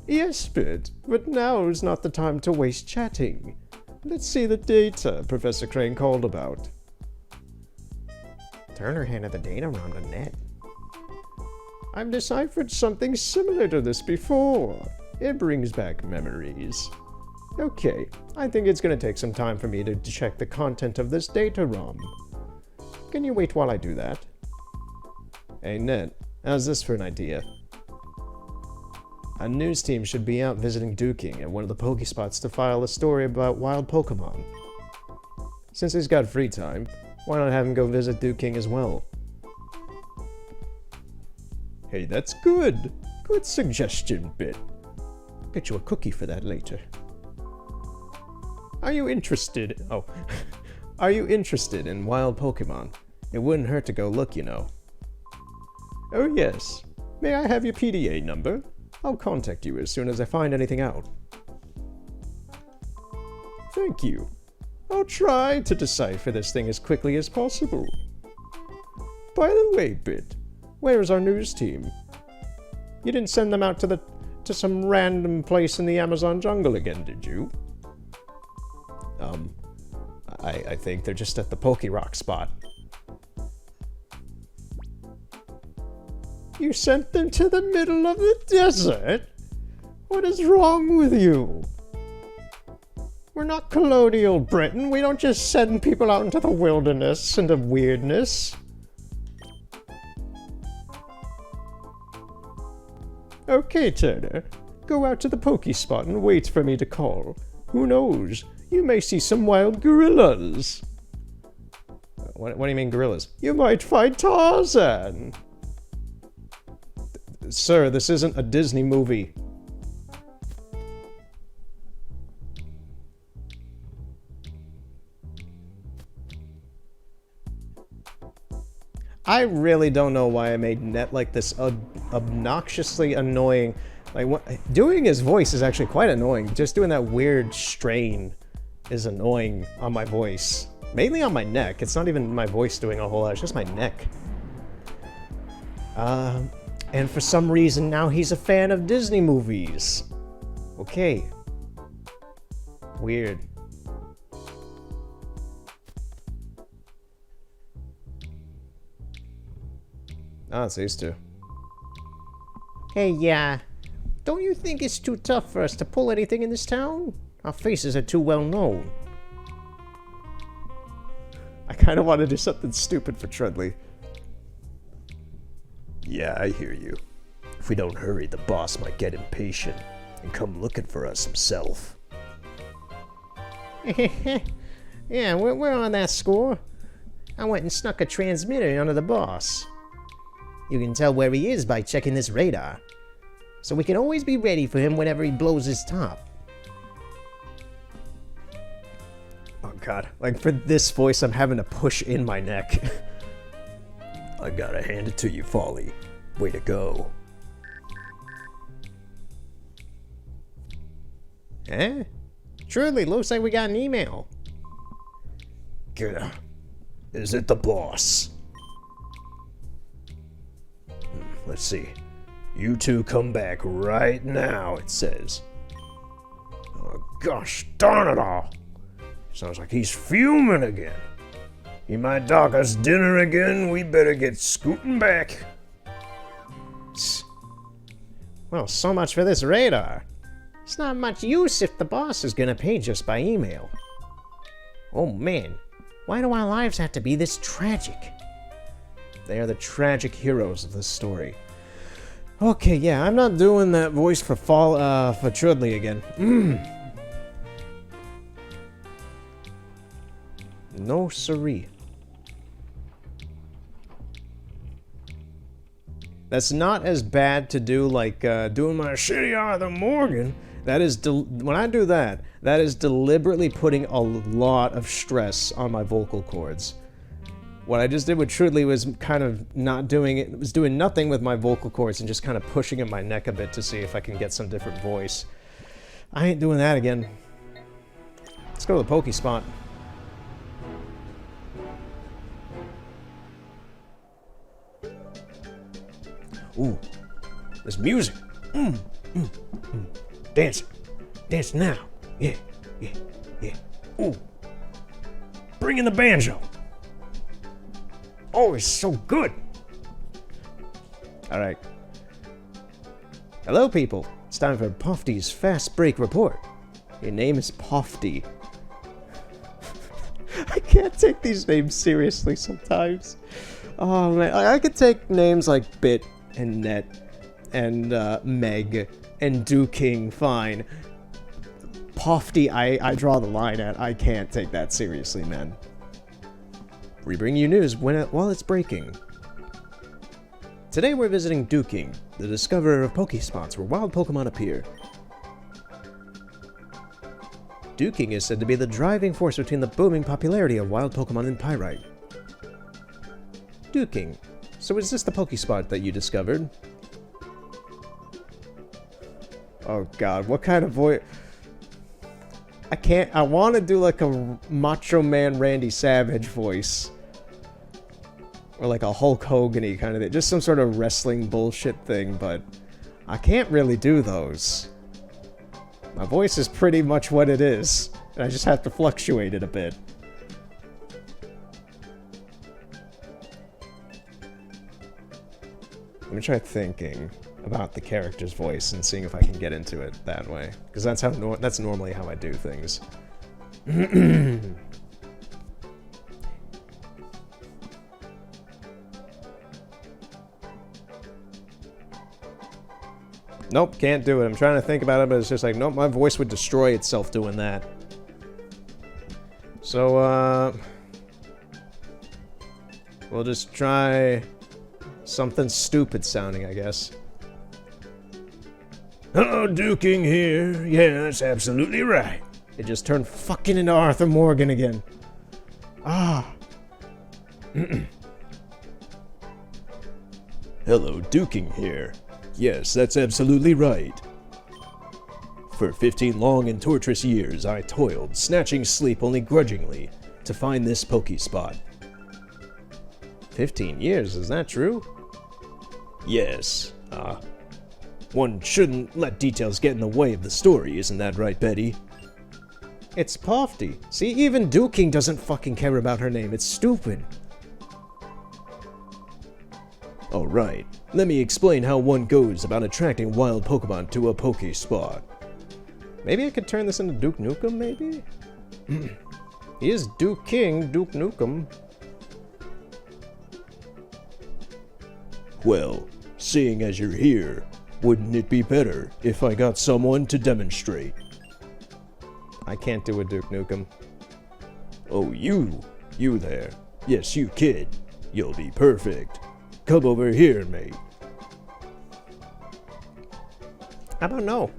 Yes, Bit, but now is not the time to waste chatting. Let's see the data Professor Crane called about. Turner handed the data around to Ned. I've deciphered something similar to this before. It brings back memories. Okay, I think it's going to take some time for me to check the content of this data ROM. Can you wait while I do that? Hey Ned, how's this for an idea? A news team should be out visiting Duking at one of the Pokespots to file a story about wild Pokemon. Since he's got free time, why not have him go visit Duking as well? Hey, that's good. Good suggestion, Bit. Get you a cookie for that later. Are you interested? Oh, are you interested in wild Pokemon? It wouldn't hurt to go look, you know. Oh yes. May I have your PDA number? I'll contact you as soon as I find anything out. Thank you. I'll try to decipher this thing as quickly as possible. By the way, Bit, where is our news team? You didn't send them out to some random place in the Amazon jungle again, did you? I think they're just at the Poke Rock spot. You sent them to the middle of the desert? What is wrong with you? We're not colonial Britain. We don't just send people out into the wilderness into weirdness. Okay, Turner. Go out to the Pokespot and wait for me to call. Who knows? You may see some wild gorillas. What do you mean gorillas? You might find Tarzan. Sir, this isn't a Disney movie. I really don't know why I made Net like this obnoxiously annoying. Like, doing his voice is actually quite annoying. Just doing that weird strain is annoying on my voice. Mainly on my neck. It's not even my voice doing a whole lot, it's just my neck. And for some reason now he's a fan of Disney movies. Okay. Weird. Ah, it's these two. Hey, don't you think it's too tough for us to pull anything in this town? Our faces are too well known. I kind of want to do something stupid for Trudley. Yeah, I hear you. If we don't hurry, the boss might get impatient and come looking for us himself. Yeah, we're on that score. I went and snuck a transmitter onto the boss. You can tell where he is by checking this radar. So we can always be ready for him whenever he blows his top. Oh god, like for this voice I'm having to push in my neck. I gotta hand it to you, Folly. Way to go. Eh? Truly, looks like we got an email. Good. Is it the boss? Let's see. You two come back right now, it says. Oh, gosh darn it all. Sounds like he's fuming again. He might dock us dinner again. We better get scooting back. Well, so much for this radar. It's not much use if the boss is gonna page us by email. Oh man, why do our lives have to be this tragic? They are the tragic heroes of this story. Okay, yeah, I'm not doing that voice for Trudley again. No siree. That's not as bad to do like doing my shitty Arthur Morgan. That is, when I do that, that is deliberately putting a lot of stress on my vocal cords. What I just did with Trudley was kind of not doing it, was doing nothing with my vocal cords and just kind of pushing in my neck a bit to see if I can get some different voice. I ain't doing that again. Let's go to the Pokespot. Ooh, this music. Dance. Dance now. Yeah. Ooh. Bring in the banjo. Oh, it's so good. All right. Hello, people. It's time for Pofty's Fast Break Report. Your name is Pofty. I can't take these names seriously sometimes. Oh, man. I could take names like Bit and Net and Meg and Duking, fine. Pofty, I draw the line at. I can't take that seriously, man. We bring you news while it's breaking. Today we're visiting Duking, the discoverer of Pokespots where wild Pokemon appear. Duking is said to be the driving force between the booming popularity of wild Pokemon in Pyrite. Duking, so is this the Pokespot that you discovered? Oh god, what kind of voice? I want to do like a Macho Man Randy Savage voice. Or like a Hulk Hogan-y kind of thing. Just some sort of wrestling bullshit thing, but I can't really do those. My voice is pretty much what it is, and I just have to fluctuate it a bit. Let me try thinking about the character's voice and seeing if I can get into it that way, because that's normally how I do things. Nope, can't do it. I'm trying to think about it, but it's just like, nope, my voice would destroy itself doing that. So, we'll just try something stupid sounding, I guess. Hello, Duking here. Yeah, that's absolutely right. It just turned fucking into Arthur Morgan again. Ah. Hello, Duking here. Yes, that's absolutely right. For 15 long and torturous years, I toiled, snatching sleep only grudgingly, to find this Pokespot. 15 years, is that true? Yes, one shouldn't let details get in the way of the story, isn't that right, Betty? It's Pofty. See, even Duking doesn't fucking care about her name, it's stupid. Alright, let me explain how one goes about attracting wild Pokemon to a Pokespot. Maybe I could turn this into Duke Nukem, maybe? He is Duke King, Duke Nukem. Well, seeing as you're here, wouldn't it be better if I got someone to demonstrate? I can't do a Duke Nukem. Oh, you there. Yes, you kid. You'll be perfect. Come over here, mate. How about no?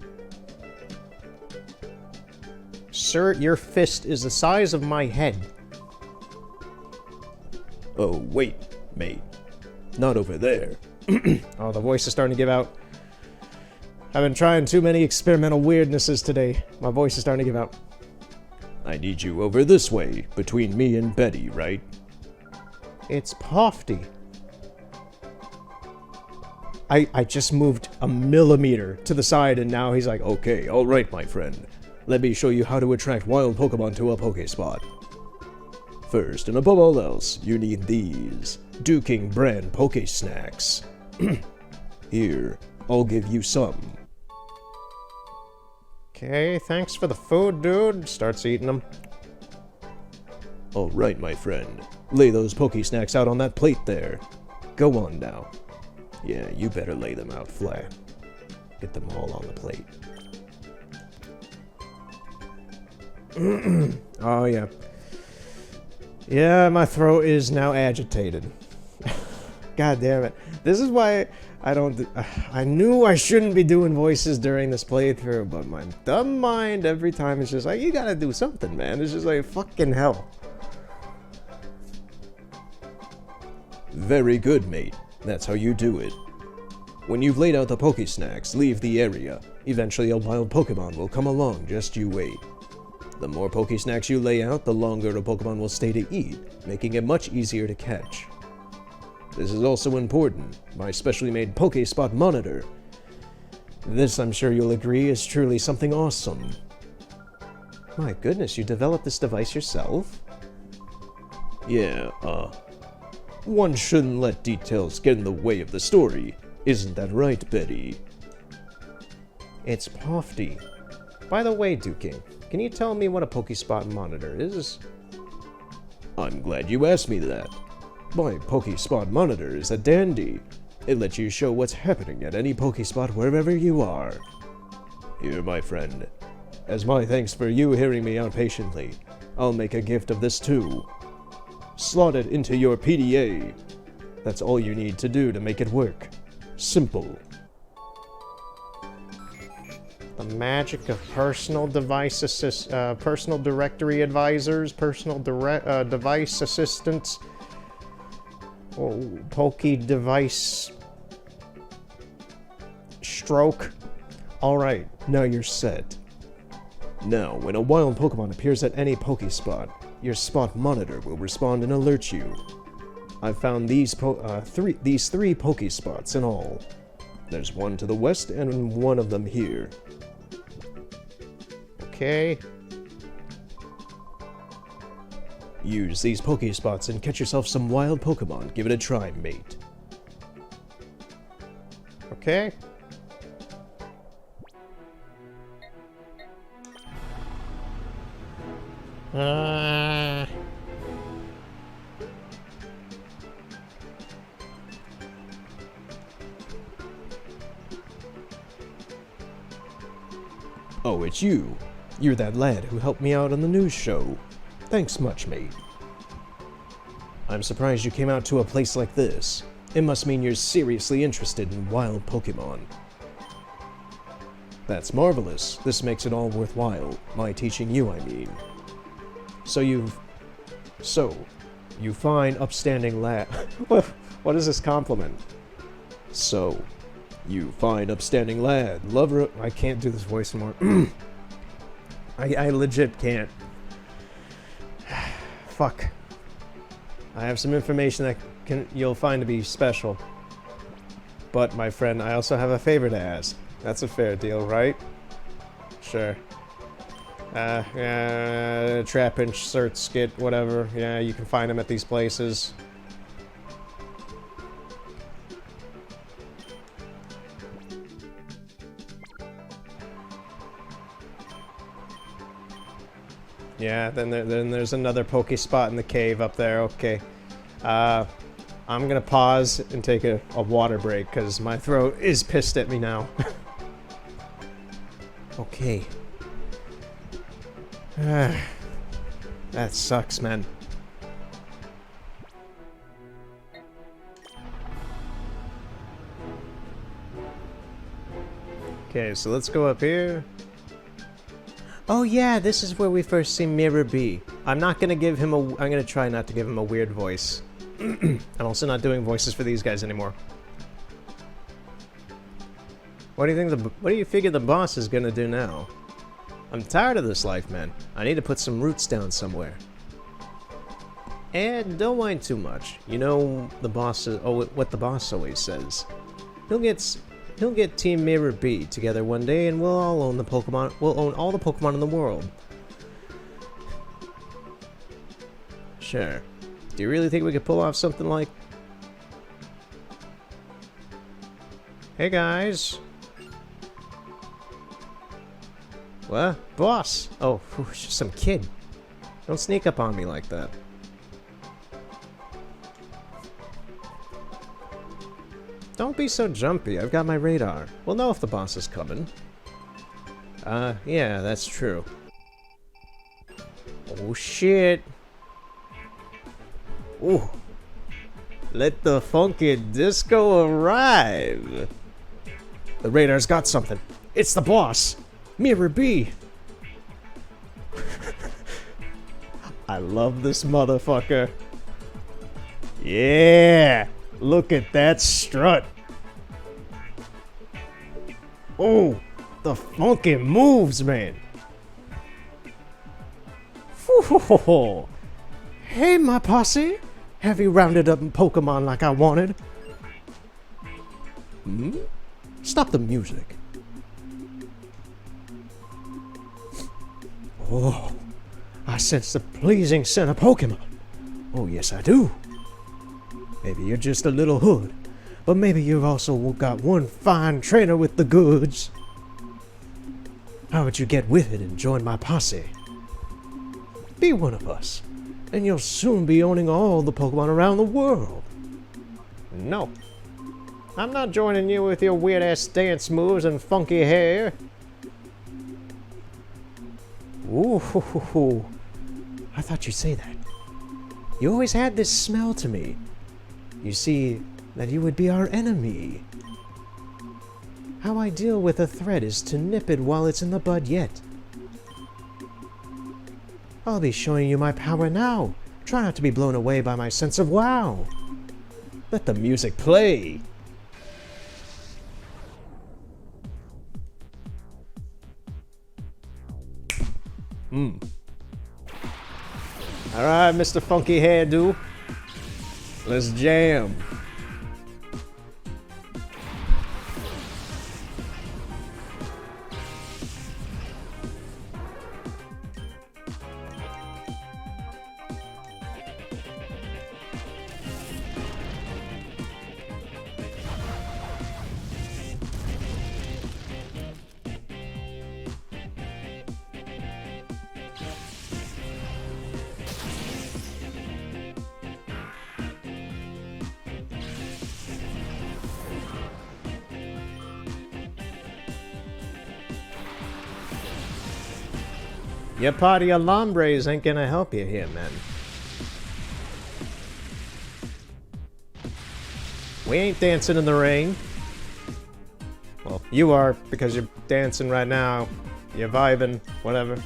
Sir, your fist is the size of my head. Oh, wait, mate. Not over there. Oh, the voice is starting to give out. I've been trying too many experimental weirdnesses today. My voice is starting to give out. I need you over this way, between me and Betty, right? It's Pofty. I just moved a millimeter to the side and now he's like, okay, alright, my friend. Let me show you how to attract wild Pokemon to a Pokespot. First, and above all else, you need these Duking brand Poke Snacks. Here, I'll give you some. Okay, thanks for the food, dude. Starts eating them. Alright, my friend. Lay those Poke Snacks out on that plate there. Go on now. Yeah, you better lay them out flat. Get them all on the plate. Oh, yeah. Yeah, my throat is now agitated. God damn it. This is why I don't... I knew I shouldn't be doing voices during this playthrough, but my dumb mind every time is just like, you gotta do something, man. It's just like, fucking hell. Very good, mate. That's how you do it. When you've laid out the Poke Snacks, leave the area. Eventually a wild Pokemon will come along, just you wait. The more Poke Snacks you lay out, the longer a Pokemon will stay to eat, making it much easier to catch. This is also important, my specially made Pokespot monitor. This, I'm sure you'll agree, is truly something awesome. My goodness, you developed this device yourself? Yeah, one shouldn't let details get in the way of the story. Isn't that right, Betty? It's Pofty. By the way, Duking, can you tell me what a Pokespot monitor is? I'm glad you asked me that. My Pokespot monitor is a dandy. It lets you show what's happening at any Pokespot wherever you are. Here, my friend. As my thanks for you hearing me out patiently, I'll make a gift of this too. Slot it into your PDA. That's all you need to do to make it work. Simple. The magic of personal device personal directory advisors, personal device assistants, Poke device stroke. Alright, now you're set. Now, when a wild Pokemon appears at any Pokespot, your spot monitor will respond and alert you. I've found these three Pokespots in all. There's one to the west and one of them here. Okay. Use these Pokespots and catch yourself some wild Pokemon. Give it a try, mate. Okay. Oh, it's you. You're that lad who helped me out on the news show. Thanks much, mate. I'm surprised you came out to a place like this. It must mean you're seriously interested in wild Pokemon. That's marvelous. This makes it all worthwhile. My teaching you, I mean. So you fine, upstanding lad. What is this compliment? So, you fine, upstanding lad. Lover. I can't do this voice anymore. I legit can't. Fuck. I have some information that you'll find to be special. But, my friend, I also have a favor to ask. That's a fair deal, right? Sure. Trap insert skit, whatever. Yeah, you can find them at these places. Yeah, then there's another Pokespot in the cave up there. Okay. I'm gonna pause and take a water break because my throat is pissed at me now. Okay. That sucks, man. Okay, so let's go up here. Oh yeah, this is where we first see Mirror B. I'm not gonna give him I'm gonna try not to give him a weird voice. I'm also not doing voices for these guys anymore. What do you figure the boss is gonna do now? I'm tired of this life, man. I need to put some roots down somewhere. And don't mind too much. You know the boss what the boss always says. He'll get Team Mirror B together one day and we'll all own the Pokemon. We'll own all the Pokemon in the world. Sure. Do you really think we could pull off something like... Hey guys. What? Boss! Oh, it's just some kid. Don't sneak up on me like that. Don't be so jumpy, I've got my radar. We'll know if the boss is coming. Yeah, that's true. Oh shit! Ooh. Let the funky disco arrive! The radar's got something. It's the boss! Mirror B! I love this motherfucker. Yeah! Look at that strut! Oh! The funky moves, man! Whew. Hey, my posse! heavy rounded up Pokemon like I wanted. Hmm? Stop the music. Oh, I sense the pleasing scent of Pokemon. Oh, yes, I do. Maybe you're just a little hood, but maybe you've also got one fine trainer with the goods. How would you get with it and join my posse? Be one of us, and you'll soon be owning all the Pokemon around the world. No. I'm not joining you with your weird-ass dance moves and funky hair. Ooh, I thought you'd say that. You always had this smell to me. You see, that you would be our enemy. How I deal with a threat is to nip it while it's in the bud yet. I'll be showing you my power now. Try not to be blown away by my sense of wow. Let the music play. Alright, Mr. Funky Hairdo. Let's jam. Your party of Lombres ain't gonna help you here, man. We ain't dancing in the rain. Well, you are, because you're dancing right now. You're vibing, whatever.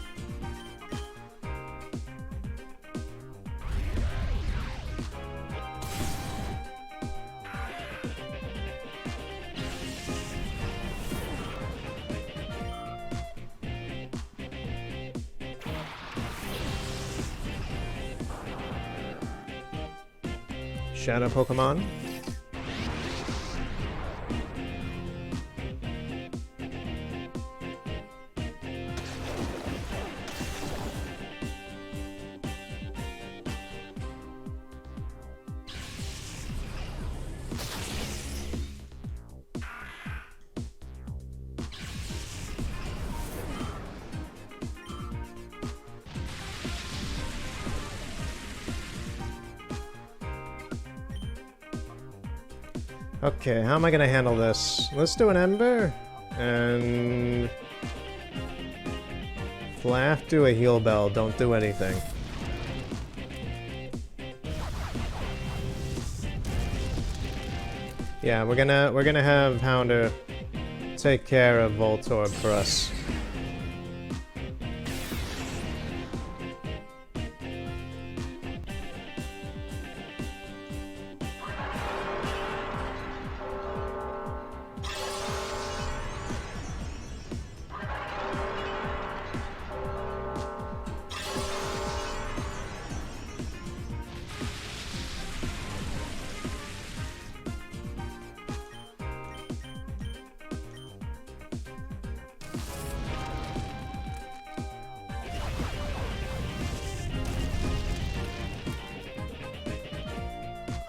Shadow Pokemon. Okay, how am I gonna handle this? Let's do an Ember, and Flaf, do a Heal Bell, don't do anything. Yeah, we're gonna have Houndour take care of Voltorb for us.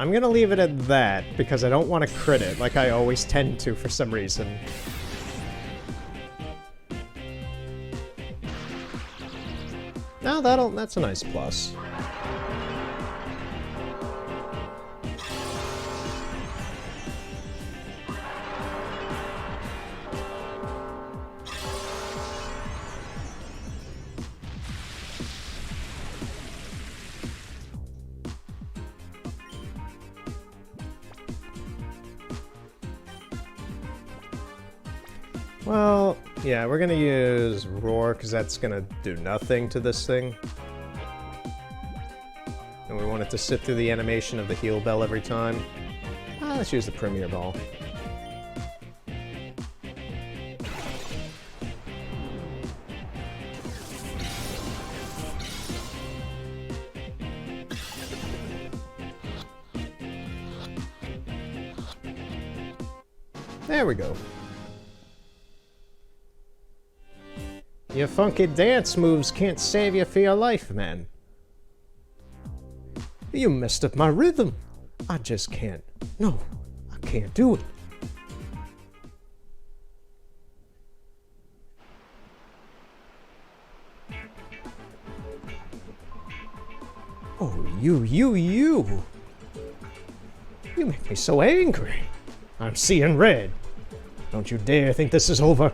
I'm gonna leave it at that, because I don't want to crit it, like I always tend to for some reason. No, that's a nice plus. Well, yeah, we're gonna use Roar, because that's gonna do nothing to this thing. And we want it to sit through the animation of the Heal Bell every time. Let's use the Premier Ball. There we go. Your funky dance moves can't save you for your life, man. You messed up my rhythm. I just can't. No, I can't do it. Oh, you. You make me so angry. I'm seeing red. Don't you dare think this is over.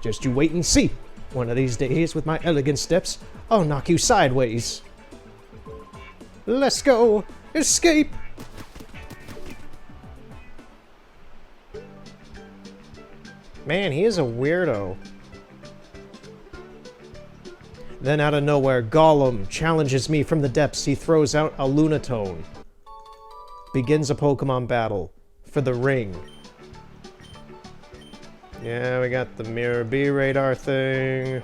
Just you wait and see. One of these days, with my elegant steps, I'll knock you sideways. Let's go. Escape. Man, he is a weirdo. Then out of nowhere, Gollum challenges me from the depths. He throws out a Lunatone. Begins a Pokemon battle for the ring. Yeah, we got the Mirror B radar thing.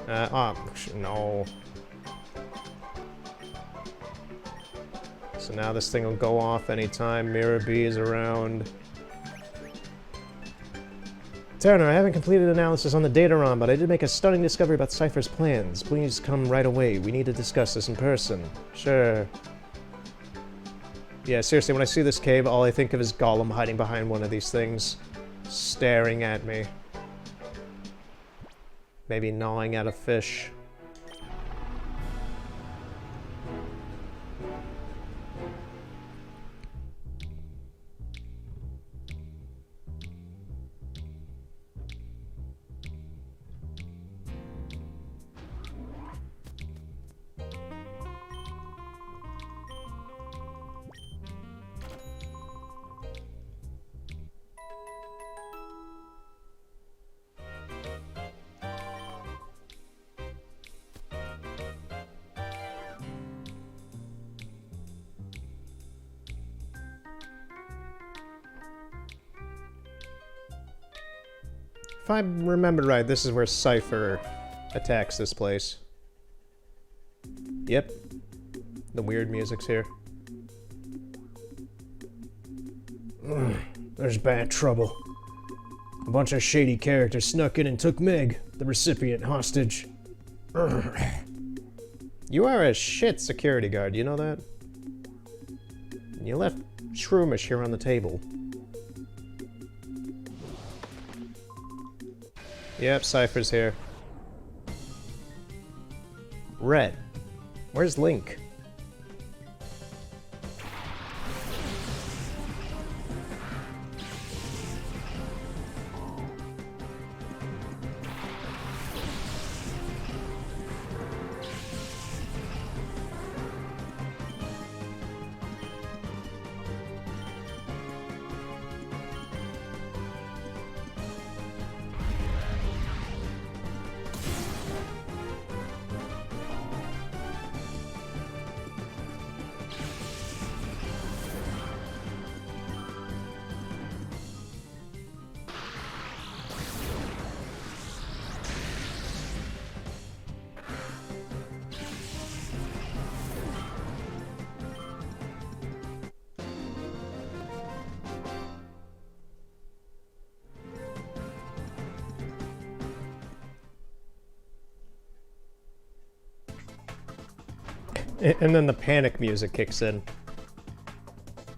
No. So now this thing will go off anytime Mirror B is around. Turner, I haven't completed analysis on the data ROM, but I did make a stunning discovery about Cypher's plans. Please come right away. We need to discuss this in person. Sure. Yeah, seriously, when I see this cave, all I think of is Gollum hiding behind one of these things. Staring at me. Maybe gnawing at a fish. If I remember right, this is where Cypher attacks this place. Yep. The weird music's here. Ugh, there's bad trouble. A bunch of shady characters snuck in and took Meg, the recipient, hostage. Ugh. You are a shit security guard, you know that? You left Shroomish here on the table. Yep, Cypher's here. Red. Where's Link? And then the panic music kicks in.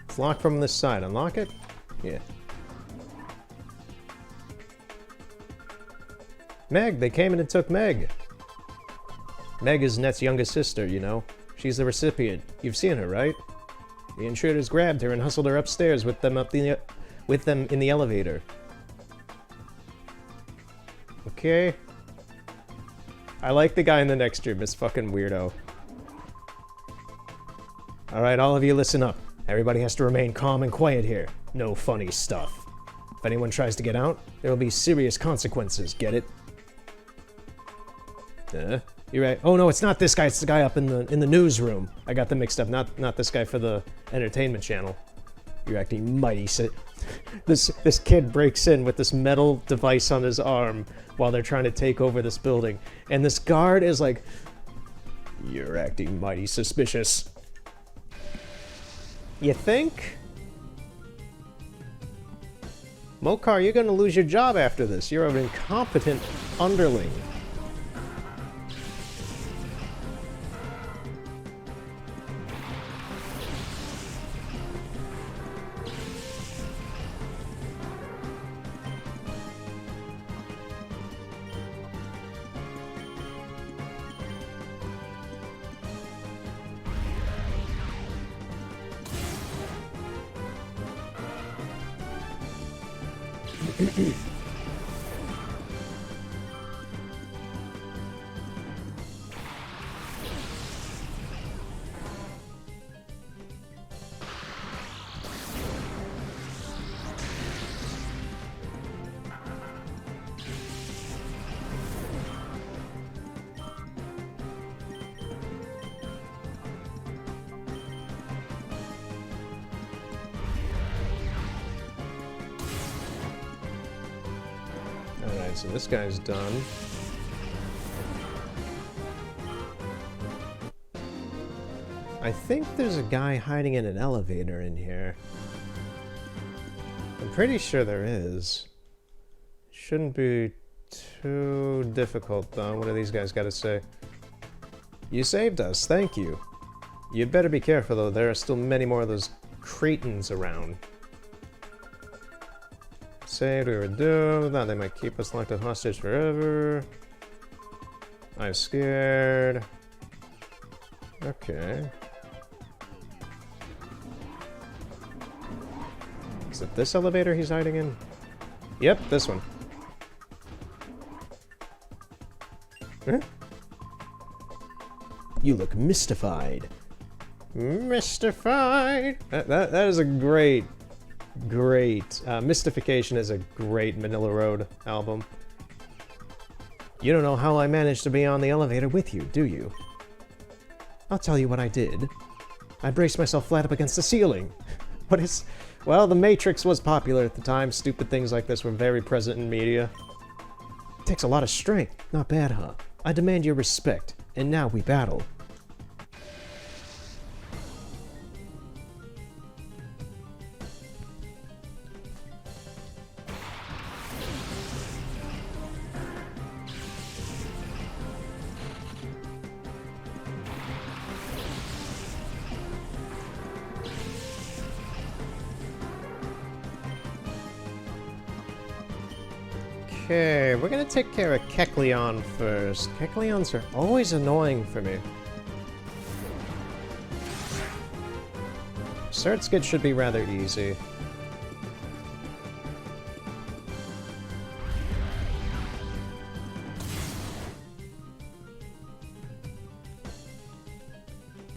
It's locked from this side. Unlock it? Yeah. Meg! They came in and took Meg! Meg is Net's youngest sister, you know. She's the recipient. You've seen her, right? The intruders grabbed her and hustled her upstairs with them in the elevator. Okay. I like the guy in the next room, this fucking weirdo. Alright, all of you listen up. Everybody has to remain calm and quiet here. No funny stuff. If anyone tries to get out, there will be serious consequences, get it? You're right. Oh no, it's not this guy, it's the guy up in the newsroom. I got them mixed up, not this guy for the entertainment channel. You're acting mighty This kid breaks in with this metal device on his arm while they're trying to take over this building. And this guard is like, you're acting mighty suspicious. You think? Mokar, you're gonna lose your job after this. You're an incompetent underling. Alright, so this guy's done. I think there's a guy hiding in an elevator in here. I'm pretty sure there is. Shouldn't be too difficult, though. What do these guys gotta say? You saved us, thank you. You'd better be careful, though. There are still many more of those cretins around. Saved, we were doomed. Thought they might keep us locked up hostage forever. I'm scared. Okay. Is it this elevator he's hiding in? Yep, this one. Huh? You look mystified. Mystified! That is a great Mystification is a great Manila Road album. You don't know how I managed to be on the elevator with you, do you? I'll tell you what I did. I braced myself flat up against the ceiling. What is... Well, the Matrix was popular at the time. Stupid things like this were very present in media. It takes a lot of strength. Not bad, huh? I demand your respect, and now we battle. Okay, we're gonna take care of Kecleon first. Kecleons are always annoying for me. Surtskit should be rather easy.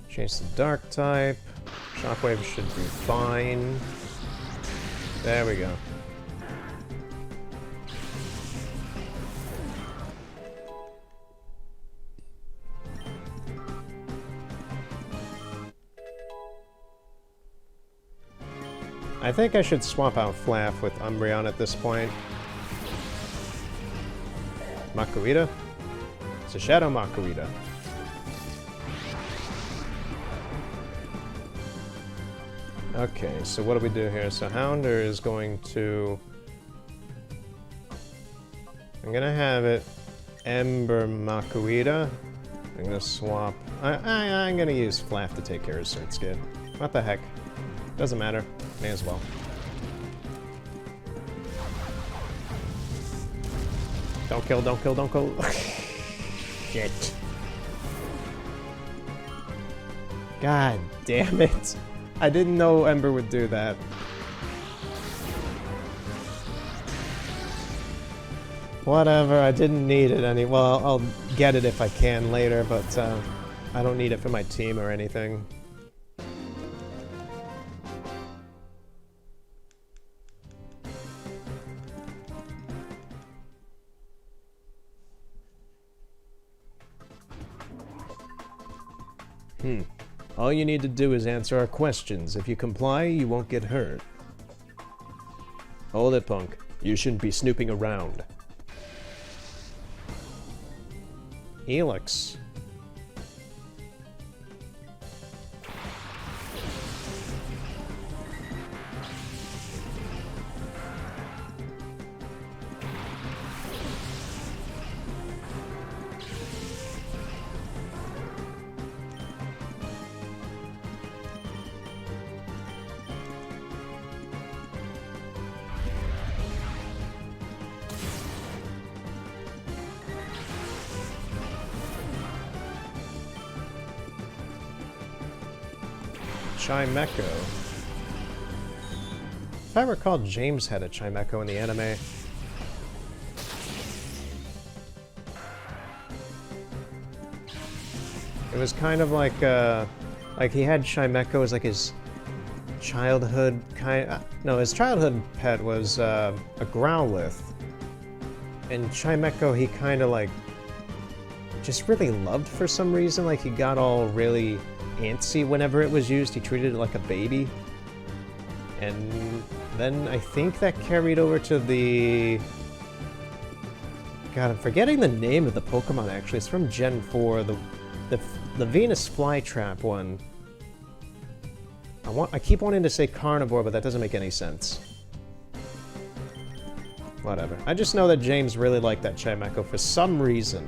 Change the dark type. Shockwave should be fine. There we go. I think I should swap out Flaaff with Umbreon at this point. Makuhita? It's a Shadow Makuhita. Okay, so what do we do here? So Hounder is going to... I'm gonna have it Ember Makuhita. I'm gonna swap... I'm gonna use Flaaff to take care of Surtskit. What the heck? Doesn't matter. May as well. Don't kill, don't kill, don't kill. Shit. God damn it. I didn't know Ember would do that. Whatever, I didn't need it any... Well, I'll get it if I can later, but I don't need it for my team or anything. All you need to do is answer our questions. If you comply, you won't get hurt. Hold it, punk. You shouldn't be snooping around. Helix. Chimecho. If I recall, James had a Chimecho in the anime. It was kind of like he had Chimecho as like his childhood no, his childhood pet was a Growlithe. And Chimecho he kind of like just really loved for some reason. Like he got all really antsy whenever it was used. He treated it like a baby. And then I think that carried over to the... God, I'm forgetting the name of the Pokemon actually. It's from Gen 4, the Venus Flytrap one. I keep wanting to say Carnivore, but that doesn't make any sense. Whatever. I just know that James really liked that Chimecho for some reason.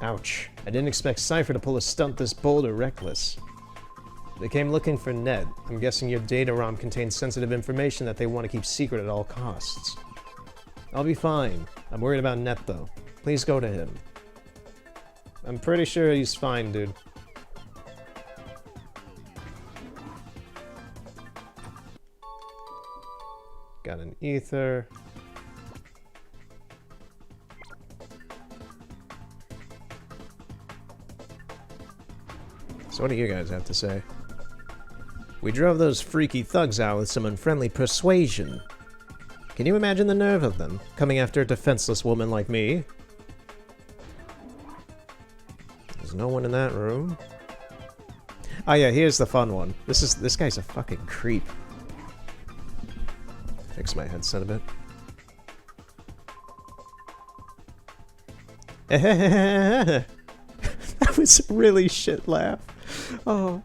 Ouch. I didn't expect Cypher to pull a stunt this bold or reckless. They came looking for Ned. I'm guessing your data ROM contains sensitive information that they want to keep secret at all costs. I'll be fine. I'm worried about Ned though. Please go to him. I'm pretty sure he's fine, dude. Got an ether. So what do you guys have to say? We drove those freaky thugs out with some unfriendly persuasion. Can you imagine the nerve of them, coming after a defenseless woman like me? There's no one in that room. Oh yeah, here's the fun one. This guy's a fucking creep. Fix my headset a bit. That was a really shit laugh. Oh.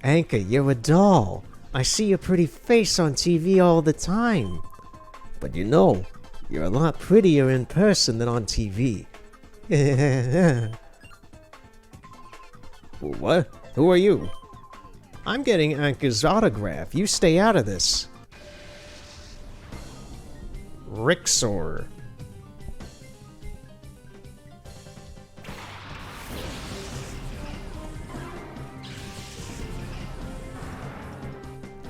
Anka, you're a doll. I see your pretty face on TV all the time. But you know, you're a lot prettier in person than on TV. What? Who are you? I'm getting Anka's autograph. You stay out of this. Rixor.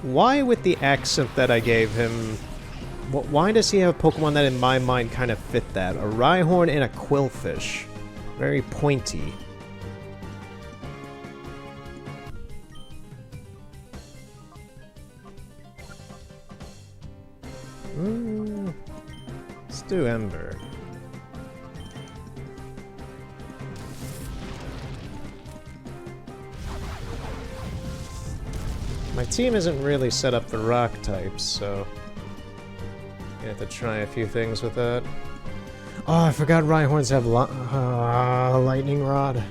Why with the accent that I gave him, why does he have a Pokemon that in my mind kind of fit that? A Rhyhorn and a Quillfish. Very pointy. Let's do Ember. My team isn't really set up for rock types, so I have to try a few things with that. Oh, I forgot Rhyhorns have lightning rod.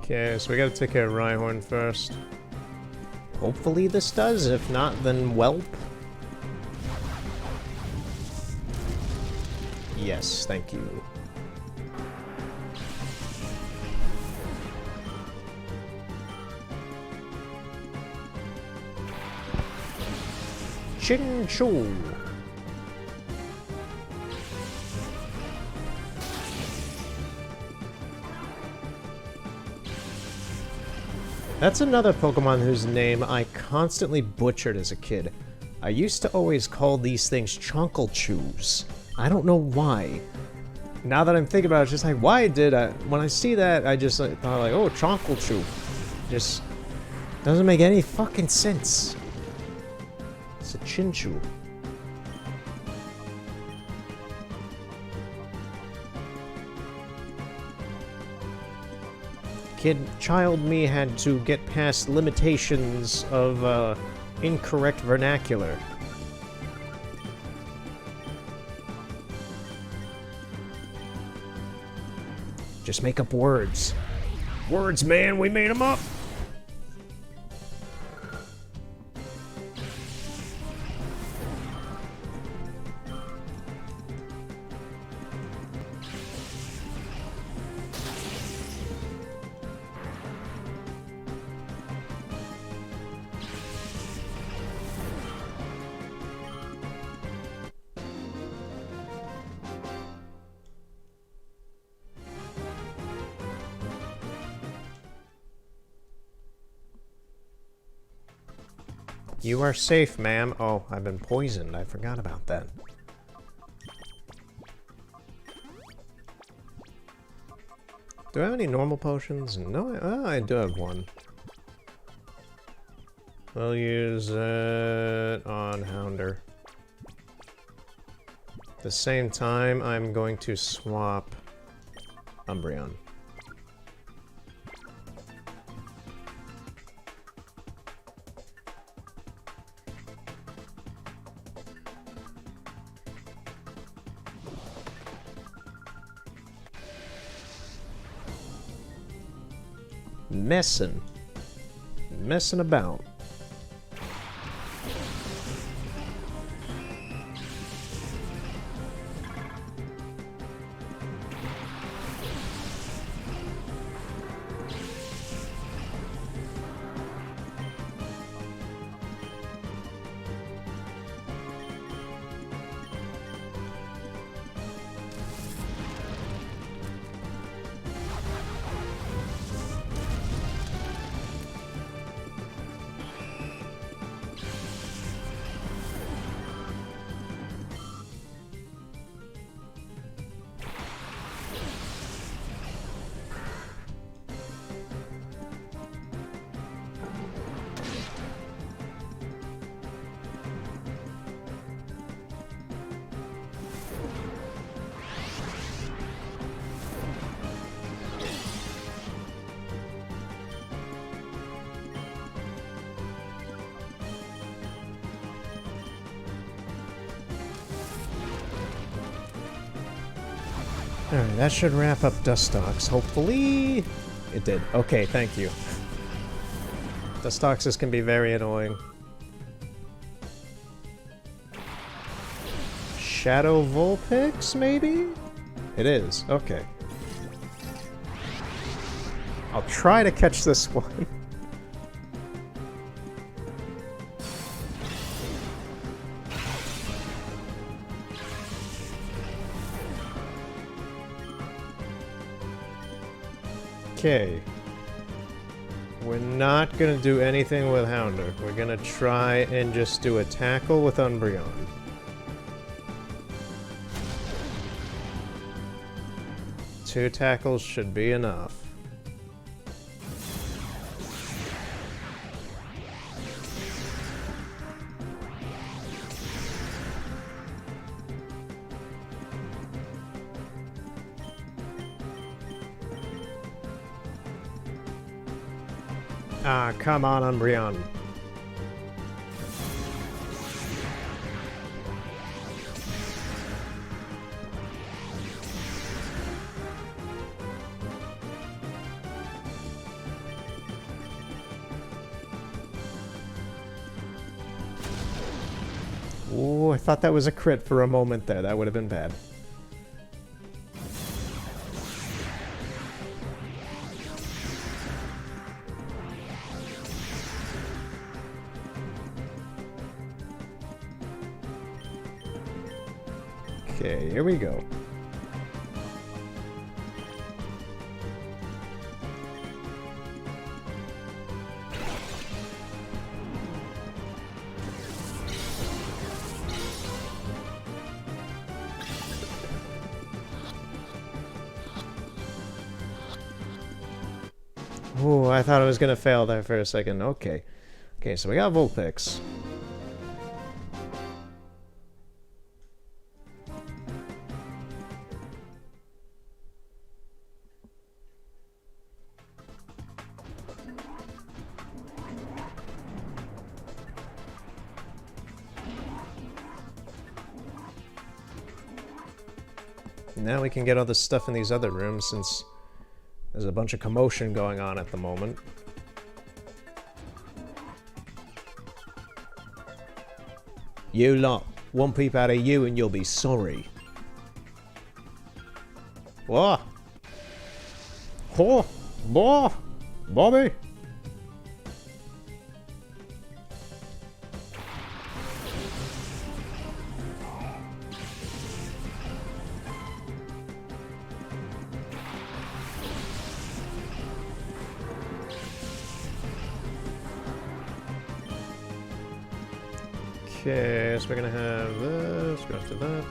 Okay, so we gotta take care of Rhyhorn first. Hopefully this does, if not, then Whelp. Yes, thank you. Chinchou. That's another Pokemon whose name I constantly butchered as a kid. I used to always call these things Chonklechus. I don't know why. Now that I'm thinking about it, it's just like, why did I... When I see that, I just thought like, oh, Chonklechus. Just doesn't make any fucking sense. It's a Chinchou. Child me had to get past limitations of incorrect vernacular. Just make up words. Words, man, we made them up! You are safe, ma'am. Oh, I've been poisoned. I forgot about that. Do I have any normal potions? No, I do have one. I'll use it on Hounder. At the same time, I'm going to swap Umbreon. Messing about. Alright, that should wrap up Dustox. Hopefully it did. Okay, thank you. Dustoxes can be very annoying. Shadow Vulpix, maybe? It is. Okay. I'll try to catch this one. Okay. We're not gonna do anything with Hounder. We're gonna try and just do a tackle with Umbreon. Two tackles should be enough. Ah, come on, Umbreon. Ooh, I thought that was a crit for a moment there. That would have been bad. Okay, here we go. Ooh, I thought I was gonna fail there for a second. Okay. Okay, so we got Vulpix. Now we can get all this stuff in these other rooms since there's a bunch of commotion going on at the moment. You lot, one peep out of you and you'll be sorry. Whoa! Oh! Boah! Bobby! Okay, so we're gonna have this, go after that.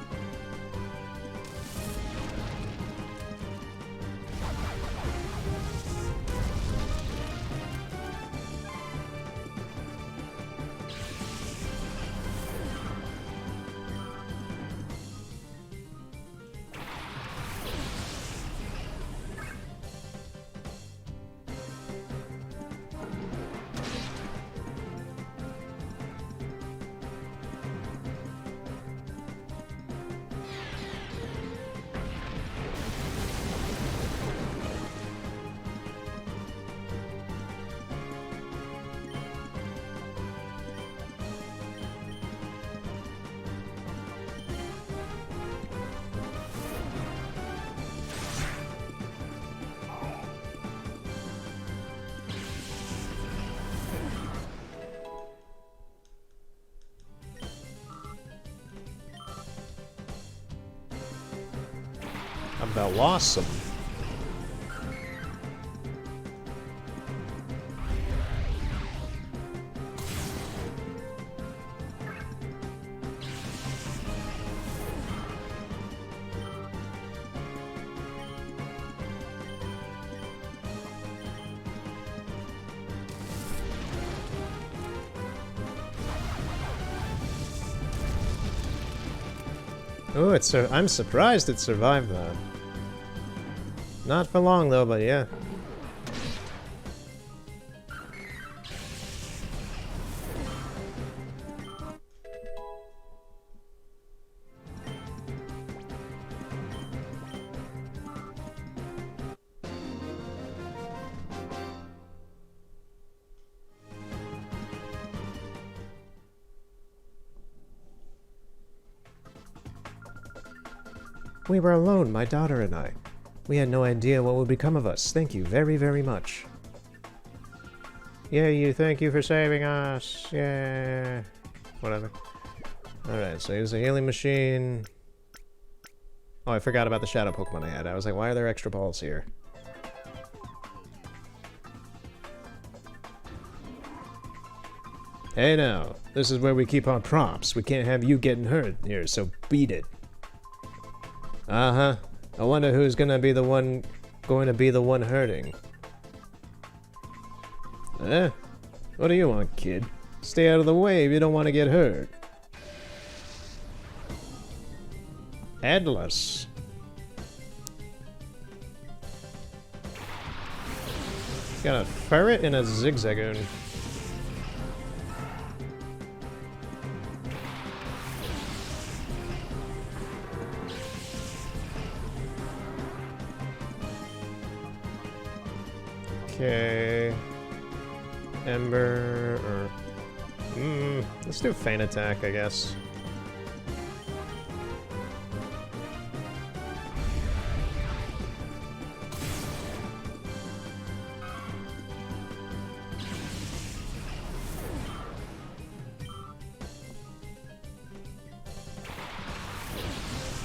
About awesome. Oh, I'm surprised it survived that. Not for long though, but yeah. We were alone, my daughter and I. We had no idea what would become of us. Thank you very, very much. Yeah, thank you for saving us. Yeah. Whatever. Alright, so here's the healing machine. Oh, I forgot about the shadow Pokemon I had. I was like, why are there extra balls here? Hey now, this is where we keep our props. We can't have you getting hurt here, so beat it. Uh-huh. I wonder who's going to be the one hurting. Eh? What do you want, kid? Stay out of the way if you don't want to get hurt. Headless. Got a ferret and a zigzagoon. Okay. Ember, or... let's do Feint Attack, I guess.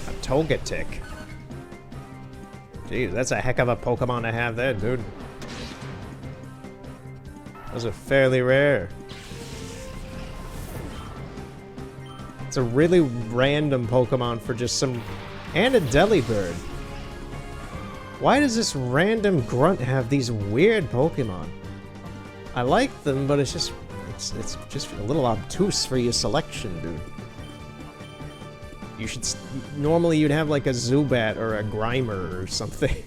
A Togetic. Jeez, that's a heck of a Pokemon to have there, dude. Those are fairly rare. It's a really random Pokemon for just some... And a Delibird. Why does this random grunt have these weird Pokemon? I like them, but it's just a little obtuse for your selection, dude. You should... Normally you'd have like a Zubat or a Grimer or something.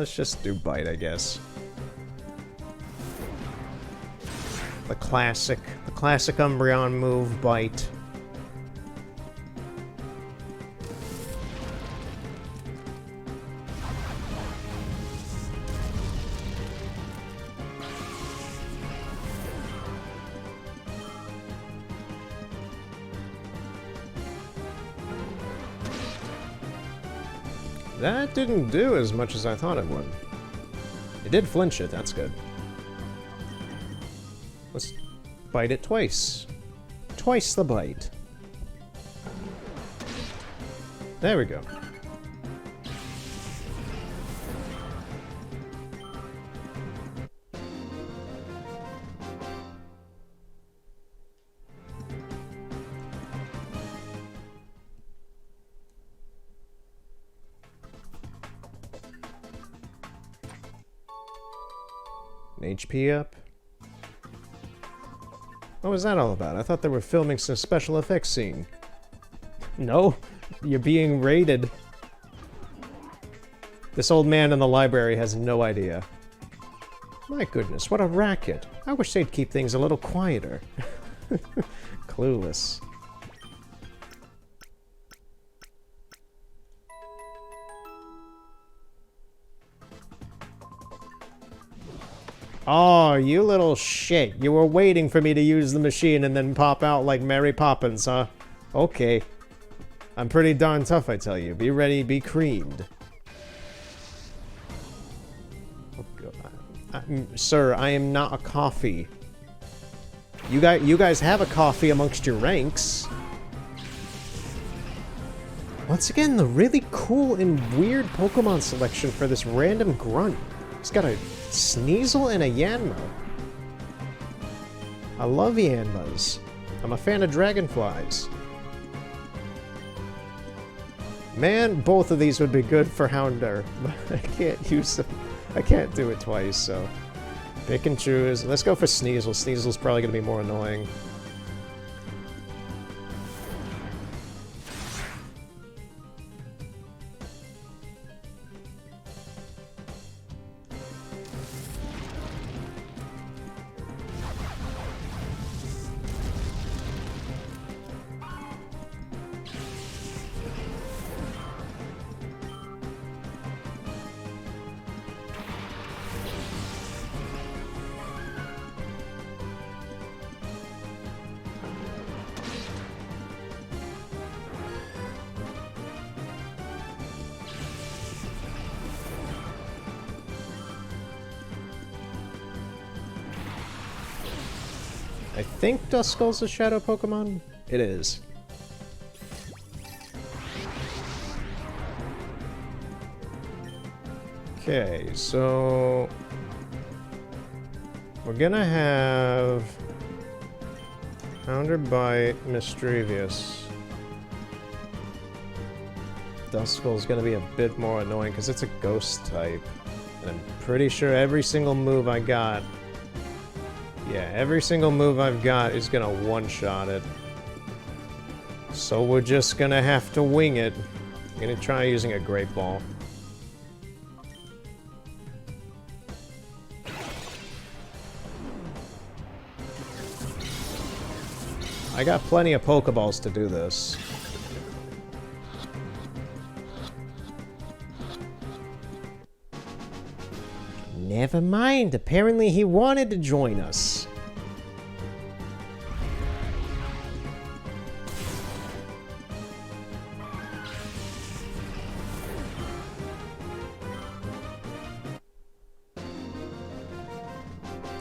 Let's just do Bite, I guess. The classic Umbreon move, Bite. That didn't do as much as I thought it would. It did flinch it, that's good. Let's bite it twice. Twice the bite. There we go. HP up. What was that all about? I thought they were filming some special effects scene. No, you're being raided. This old man in the library has no idea. My goodness, what a racket. I wish they'd keep things a little quieter. Clueless. Oh, you little shit. You were waiting for me to use the machine and then pop out like Mary Poppins, huh? Okay. I'm pretty darn tough, I tell you. Be ready, be creamed. Oh, God. Sir, I am not a coffee. You guys have a coffee amongst your ranks. Once again, the really cool and weird Pokemon selection for this random grunt. He's got a Sneasel and a Yanma. I love Yanmas. I'm a fan of dragonflies. Man, both of these would be good for Houndour, but I can't use them. I can't do it twice, so pick and choose. Let's go for Sneasel. Sneasel's probably going to be more annoying. I think Duskull's a shadow Pokemon? It is. Okay, so we're gonna have Houndour Bite, Mischievous. Duskull's gonna be a bit more annoying because it's a ghost type. And I'm pretty sure every single move I got, yeah, every single move I've got is gonna one-shot it. So we're just gonna have to wing it. I'm gonna try using a Great Ball. I got plenty of Pokeballs to do this. Never mind, apparently he wanted to join us.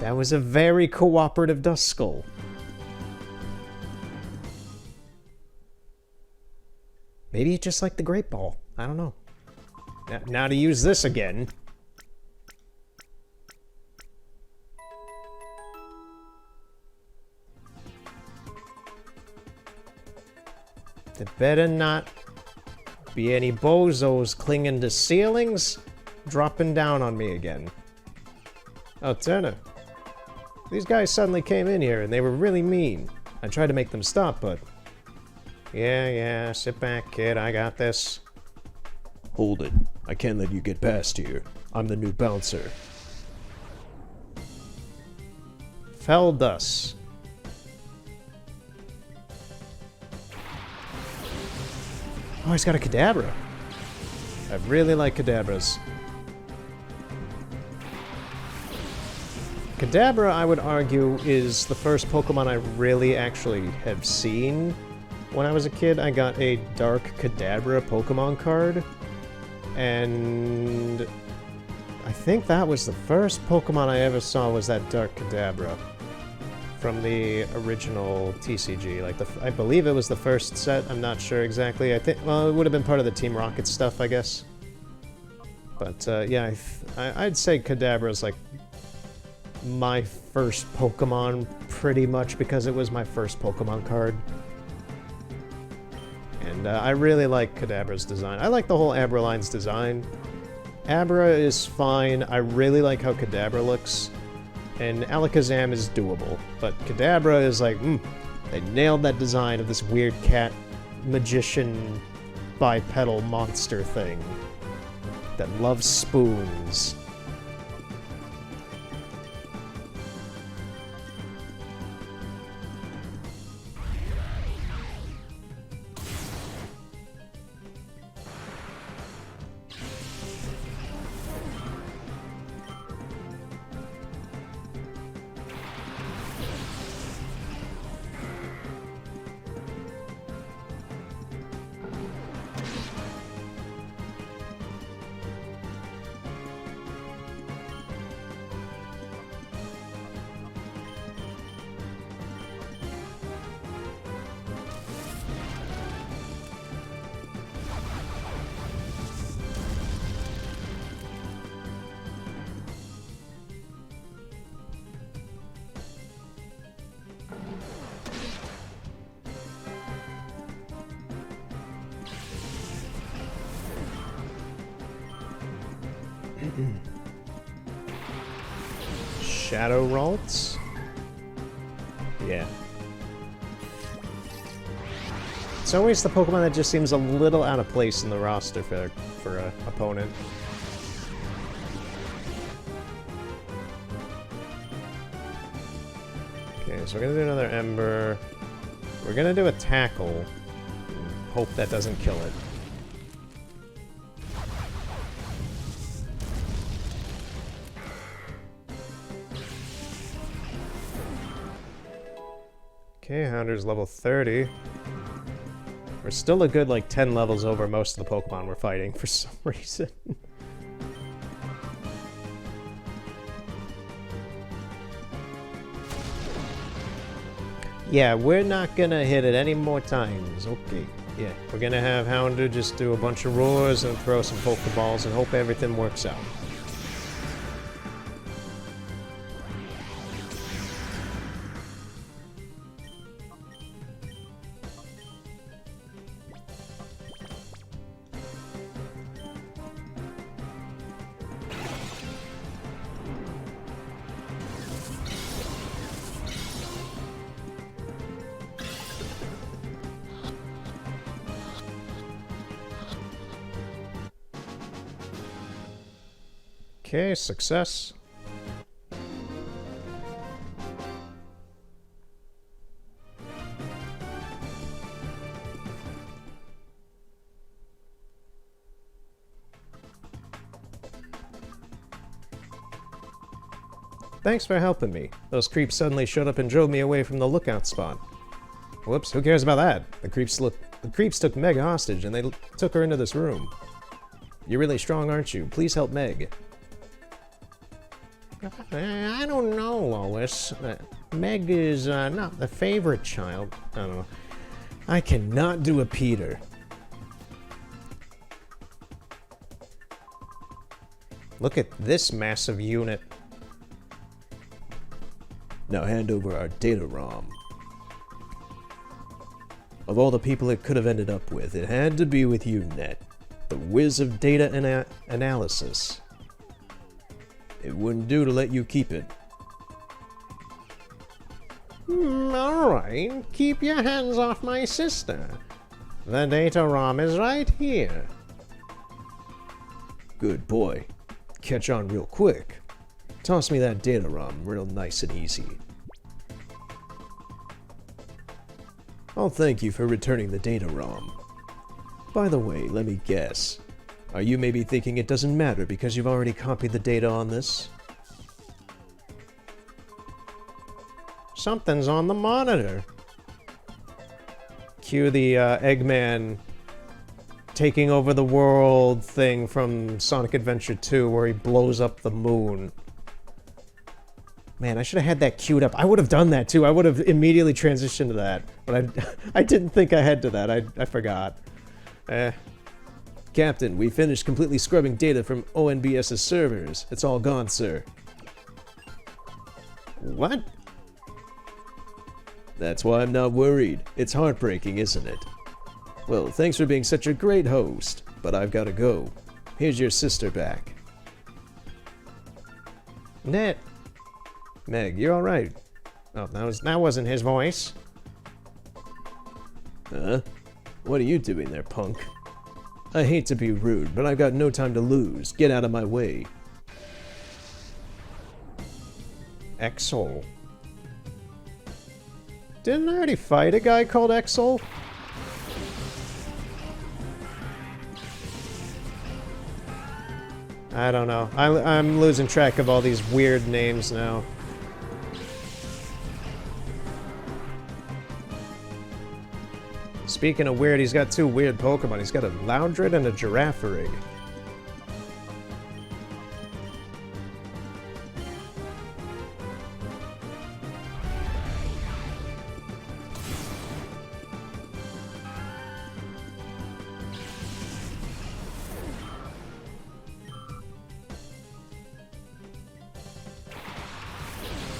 That was a very cooperative Duskull. Maybe it's just like the Great Ball. I don't know. Now to use this again. There better not be any bozos clinging to ceilings, dropping down on me again. Oh, Turner. These guys suddenly came in here and they were really mean. I tried to make them stop, but... Yeah, sit back, kid, I got this. Hold it. I can't let you get past here. I'm the new bouncer. Feldus. Oh, he's got a Kadabra. I really like Kadabras. Kadabra, I would argue, is the first Pokemon I really actually have seen. When I was a kid, I got a Dark Kadabra Pokemon card. And I think that was the first Pokemon I ever saw was that Dark Kadabra from the original TCG. Like, I believe it was the first set. I'm not sure exactly. I think, well, it would have been part of the Team Rocket stuff, I guess. But, yeah, I'd say Kadabra's, like, my first Pokemon, pretty much, because it was my first Pokemon card. And I really like Kadabra's design. I like the whole Abra line's design. Abra is fine. I really like how Kadabra looks. And Alakazam is doable. But Kadabra is like, they nailed that design of this weird cat magician bipedal monster thing that loves spoons. Shadow Ralts? Yeah. It's always the Pokemon that just seems a little out of place in the roster for an opponent. Okay, so we're gonna do another Ember. We're gonna do a Tackle. Hope that doesn't kill it. Okay, Hounder's level 30. We're still a good, like, 10 levels over most of the Pokemon we're fighting for some reason. Yeah, we're not gonna hit it any more times. Okay, yeah. We're gonna have Houndour just do a bunch of roars and throw some Pokeballs and hope everything works out. Okay, success. Thanks for helping me. Those creeps suddenly showed up and drove me away from the lookout spot. Whoops, who cares about that? The creeps took Meg hostage and they took her into this room. You're really strong, aren't you? Please help Meg. I don't know, Lois. Meg is not the favorite child. I don't know. I cannot do a Peter. Look at this massive unit. Now hand over our data ROM. Of all the people it could have ended up with, it had to be with you, Net. The whiz of data analysis. It wouldn't do to let you keep it. Alright, keep your hands off my sister. The data ROM is right here. Good boy. Catch on real quick. Toss me that data ROM real nice and easy. I'll thank you for returning the data ROM. By the way, let me guess. Are you maybe thinking it doesn't matter because you've already copied the data on this? Something's on the monitor. Cue the Eggman taking over the world thing from Sonic Adventure 2 where he blows up the moon. Man, I should have had that queued up. I would have done that too. I would have immediately transitioned to that. But I didn't think ahead to that. I forgot. Captain, we finished completely scrubbing data from ONBS's servers. It's all gone, sir. What? That's why I'm not worried. It's heartbreaking, isn't it? Well, thanks for being such a great host, but I've got to go. Here's your sister back. Net. Meg, you alright? Oh, that wasn't his voice. Huh? What are you doing there, punk? I hate to be rude, but I've got no time to lose. Get out of my way. Exol. Didn't I already fight a guy called Exol? I don't know. I'm losing track of all these weird names now. Speaking of weird, he's got two weird Pokemon. He's got a Loudred and a Girafarig.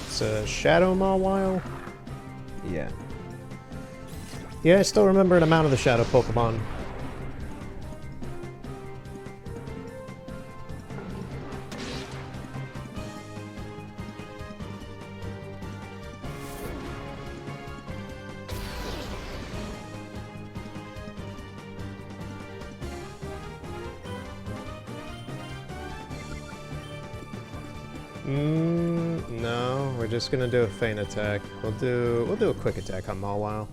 It's a Shadow Mawile? Yeah. Yeah, I still remember an amount of the Shadow Pokemon. No, we're just gonna do a feint attack. We'll do a quick attack on Mawile.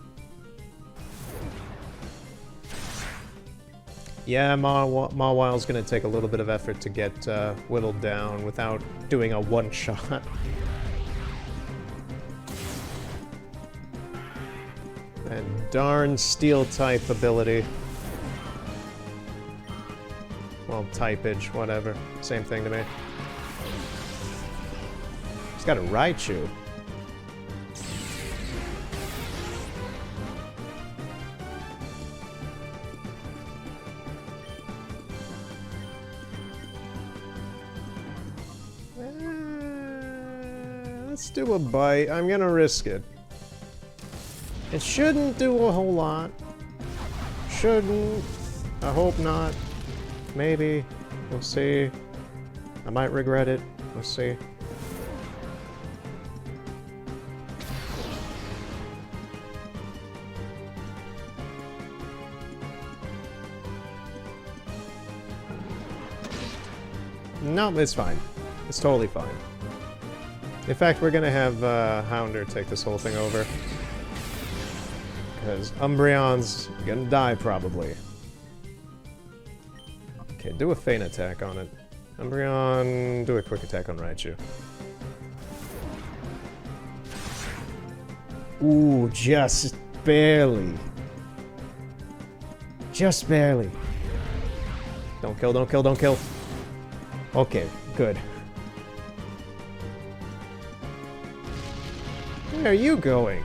Yeah, Mawile's gonna take a little bit of effort to get whittled down without doing a one-shot. And darn Steel-type ability. Well, typage, whatever. Same thing to me. He's got a Raichu. Let's do a bite. I'm gonna risk it. It shouldn't do a whole lot. Shouldn't. I hope not. Maybe. We'll see. I might regret it. We'll see. No, it's fine. It's totally fine. In fact, we're gonna have Hounder take this whole thing over. Because Umbreon's gonna die, probably. Okay, do a feint attack on it. Umbreon, do a quick attack on Raichu. Ooh, just barely. Just barely. Don't kill, don't kill, don't kill. Okay, good. Where are you going?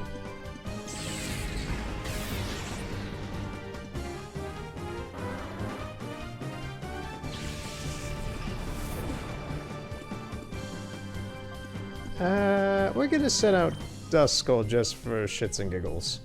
We're gonna set out Duskull just for shits and giggles.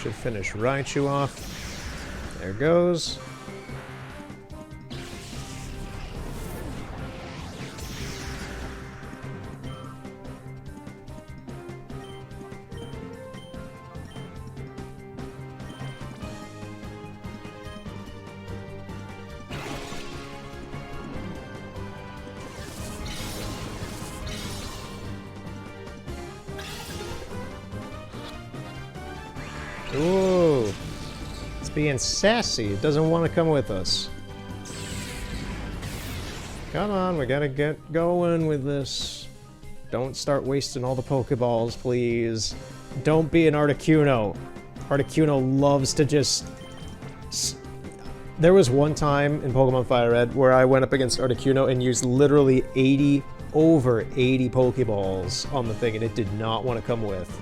Should finish Raichu off. There goes. Ooh. It's being sassy. It doesn't want to come with us. Come on, we gotta get going with this. Don't start wasting all the Pokeballs, please. Don't be an Articuno. Articuno loves to just... There was one time in Pokemon Fire Red where I went up against Articuno and used literally over 80 Pokeballs on the thing, and it did not want to come with.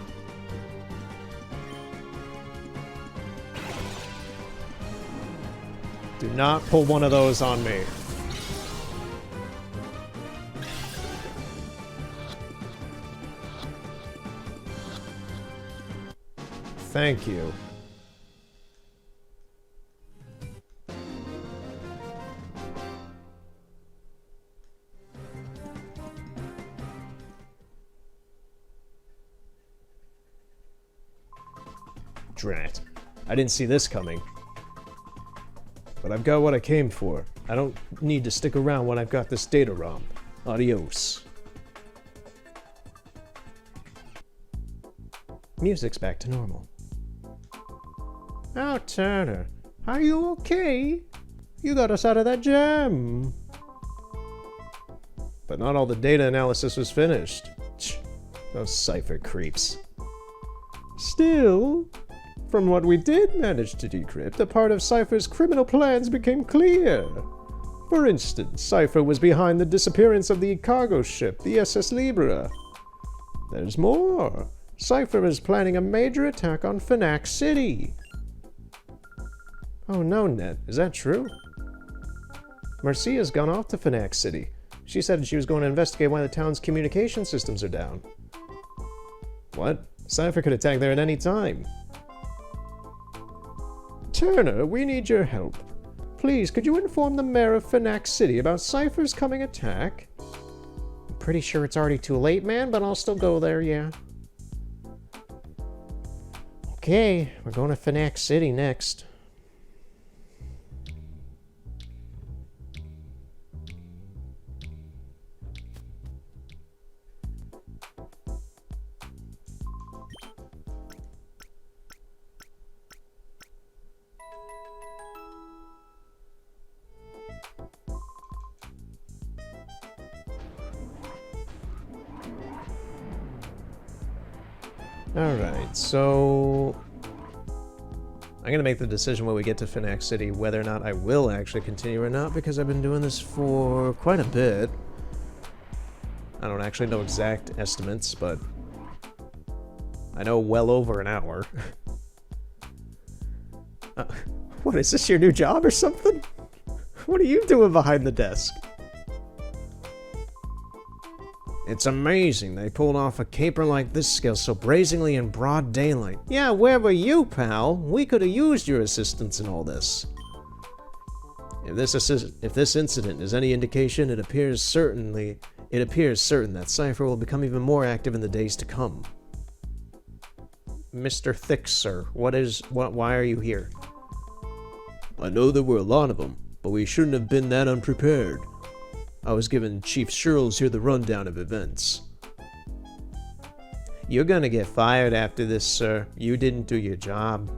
Do not pull one of those on me. Thank you. Drat. I didn't see this coming. But I've got what I came for. I don't need to stick around when I've got this data ROM. Adios. Music's back to normal. Oh, Turner. Are you okay? You got us out of that jam. But not all the data analysis was finished. Those Cypher creeps. Still, from what we did manage to decrypt, a part of Cypher's criminal plans became clear. For instance, Cypher was behind the disappearance of the cargo ship, the SS Libra. There's more. Cypher is planning a major attack on Phoenix City. Oh no, Ned. Is that true? Marcia's gone off to Phoenix City. She said she was going to investigate why the town's communication systems are down. What? Cypher could attack there at any time. Turner, we need your help. Please, could you inform the mayor of Phoenix City about Cypher's coming attack? I'm pretty sure it's already too late, man, but I'll still go there, yeah. Okay, we're going to Phoenix City next. Alright, so I'm gonna make the decision when we get to Phoenix City whether or not I will actually continue or not, because I've been doing this for quite a bit. I don't actually know exact estimates, but I know well over an hour. What, is this your new job or something? What are you doing behind the desk? It's amazing they pulled off a caper like this skill so brazenly in broad daylight. Yeah, where were you, pal? We could have used your assistance in all this. If this incident is any indication, it appears certain that Cypher will become even more active in the days to come. Mr. Thick, sir, why are you here? I know there were a lot of them, but we shouldn't have been that unprepared. I was giving Chief Sherles here the rundown of events. You're gonna get fired after this, sir. You didn't do your job.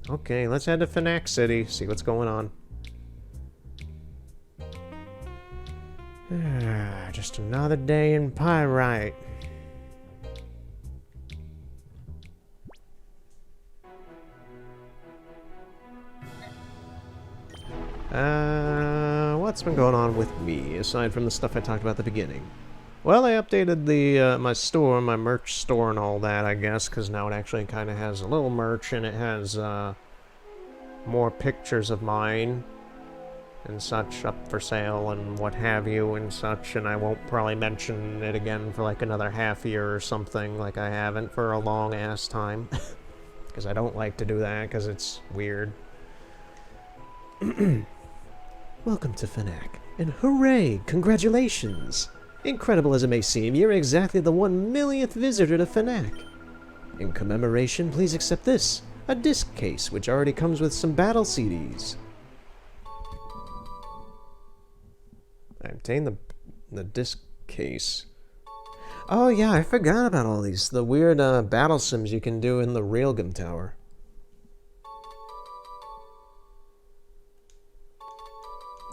Okay, let's head to Phoenix City, see what's going on. Just another day in Pyrite. What's been going on with me, aside from the stuff I talked about at the beginning? Well, I updated the, my store, my merch store and all that, I guess, because now it actually kind of has a little merch, and it has, more pictures of mine and such up for sale and what have you and such, and I won't probably mention it again for like another half year or something, like I haven't for a long-ass time. Because I don't like to do that, because it's weird. Welcome to Phoenix, and hooray! Congratulations! Incredible as it may seem, you're exactly the 1,000,000th visitor to Phoenix. In commemoration, please accept this, a disc case which already comes with some battle CDs. I obtained the The disc case. Oh yeah, I forgot about all these. The weird battle sims you can do in the Railgun Tower.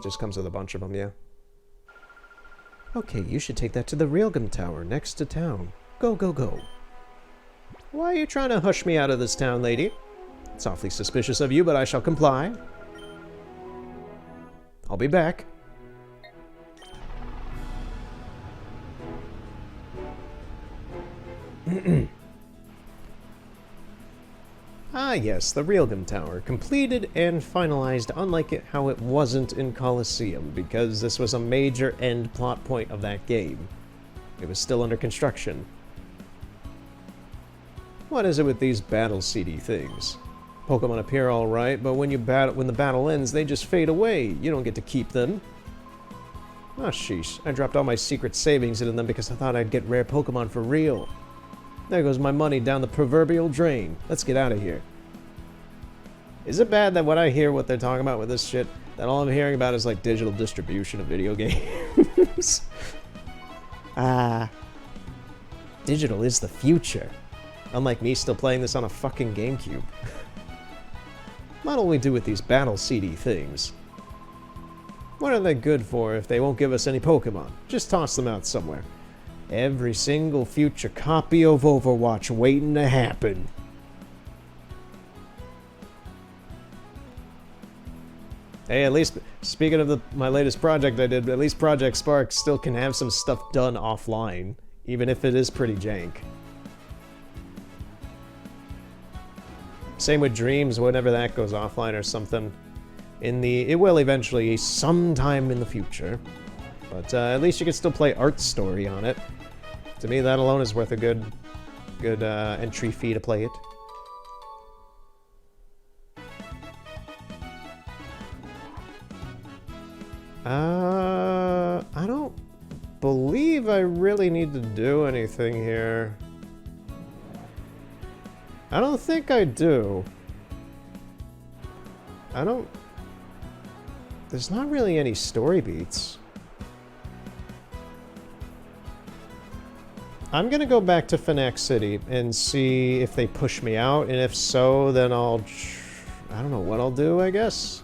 Just comes with a bunch of them, yeah. Okay, you should take that to the Railgun Tower, next to town. Go, go, go. Why are you trying to hush me out of this town, lady? It's awfully suspicious of you, but I shall comply. I'll be back. Ah yes, the Railgun Tower, completed and finalized, unlike how it wasn't in Colosseum, because this was a major end plot point of that game. It was still under construction. What is it with these battle CD things? Pokemon appear alright, but when the battle ends, they just fade away. You don't get to keep them. Ah, sheesh. I dropped all my secret savings into them because I thought I'd get rare Pokemon for real. There goes my money down the proverbial drain. Let's get out of here. Is it bad that when I hear what they're talking about with this shit, that all I'm hearing about is like digital distribution of video games? Digital is the future. Unlike me still playing this on a fucking GameCube. What'll we do with these battle CD things? What are they good for if they won't give us any Pokemon? Just toss them out somewhere. Every single future copy of Overwatch waiting to happen. Hey, at least, speaking of my latest project I did, at least Project Spark still can have some stuff done offline, even if it is pretty jank. Same with Dreams, whenever that goes offline or something. It will eventually, sometime in the future. But at least you can still play Art Story on it. To me, that alone is worth a good entry fee to play it. I don't believe I really need to do anything here. I don't think I do. There's not really any story beats. I'm gonna go back to Fnac City and see if they push me out, and if so, then I don't know what I'll do, I guess.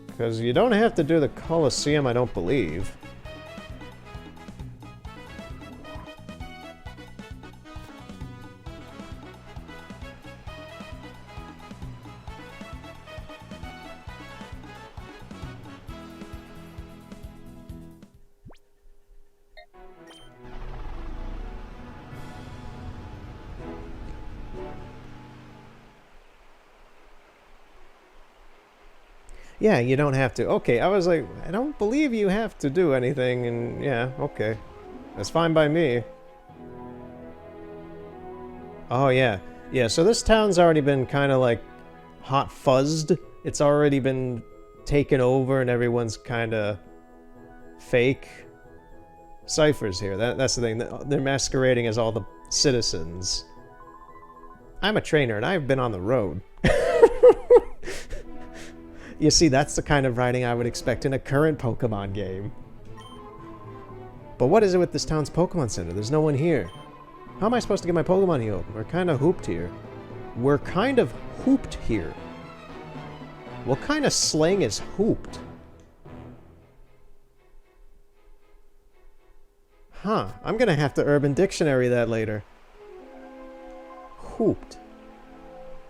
Because you don't have to do the Colosseum, I don't believe. Yeah, you don't have to. Okay, I was like, I don't believe you have to do anything, and yeah, okay. That's fine by me. Oh, yeah. Yeah, so this town's already been kind of like hot fuzzed. It's already been taken over and everyone's kind of fake. Cypher's here, that's the thing. They're masquerading as all the citizens. I'm a trainer and I've been on the road. You see, that's the kind of writing I would expect in a current Pokemon game. But what is it with this town's Pokemon Center? There's no one here. How am I supposed to get my Pokemon healed? We're kind of hooped here. We're kind of hooped here. What kind of slang is hooped? Huh, I'm gonna have to Urban Dictionary that later. Hooped.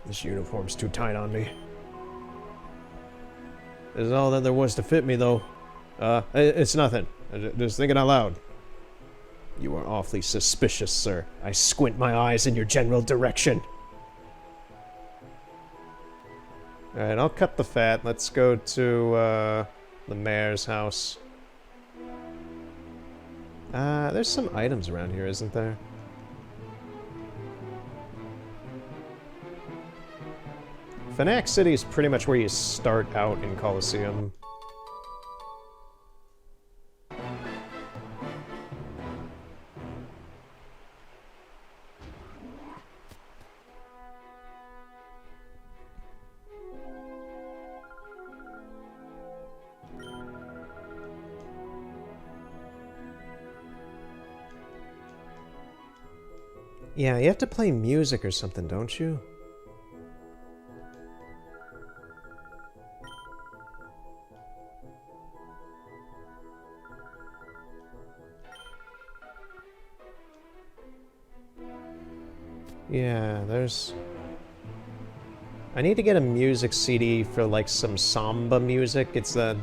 This uniform's too tight on me. This is all that there was to fit me, though. It's nothing. Just thinking out loud. You are awfully suspicious, sir. I squint my eyes in your general direction. Alright, I'll cut the fat. Let's go to, the mayor's house. There's some items around here, isn't there? Fnac City is pretty much where you start out in Colosseum. Yeah, you have to play music or something, don't you? Yeah, there's... I need to get a music CD for like some samba music. It's the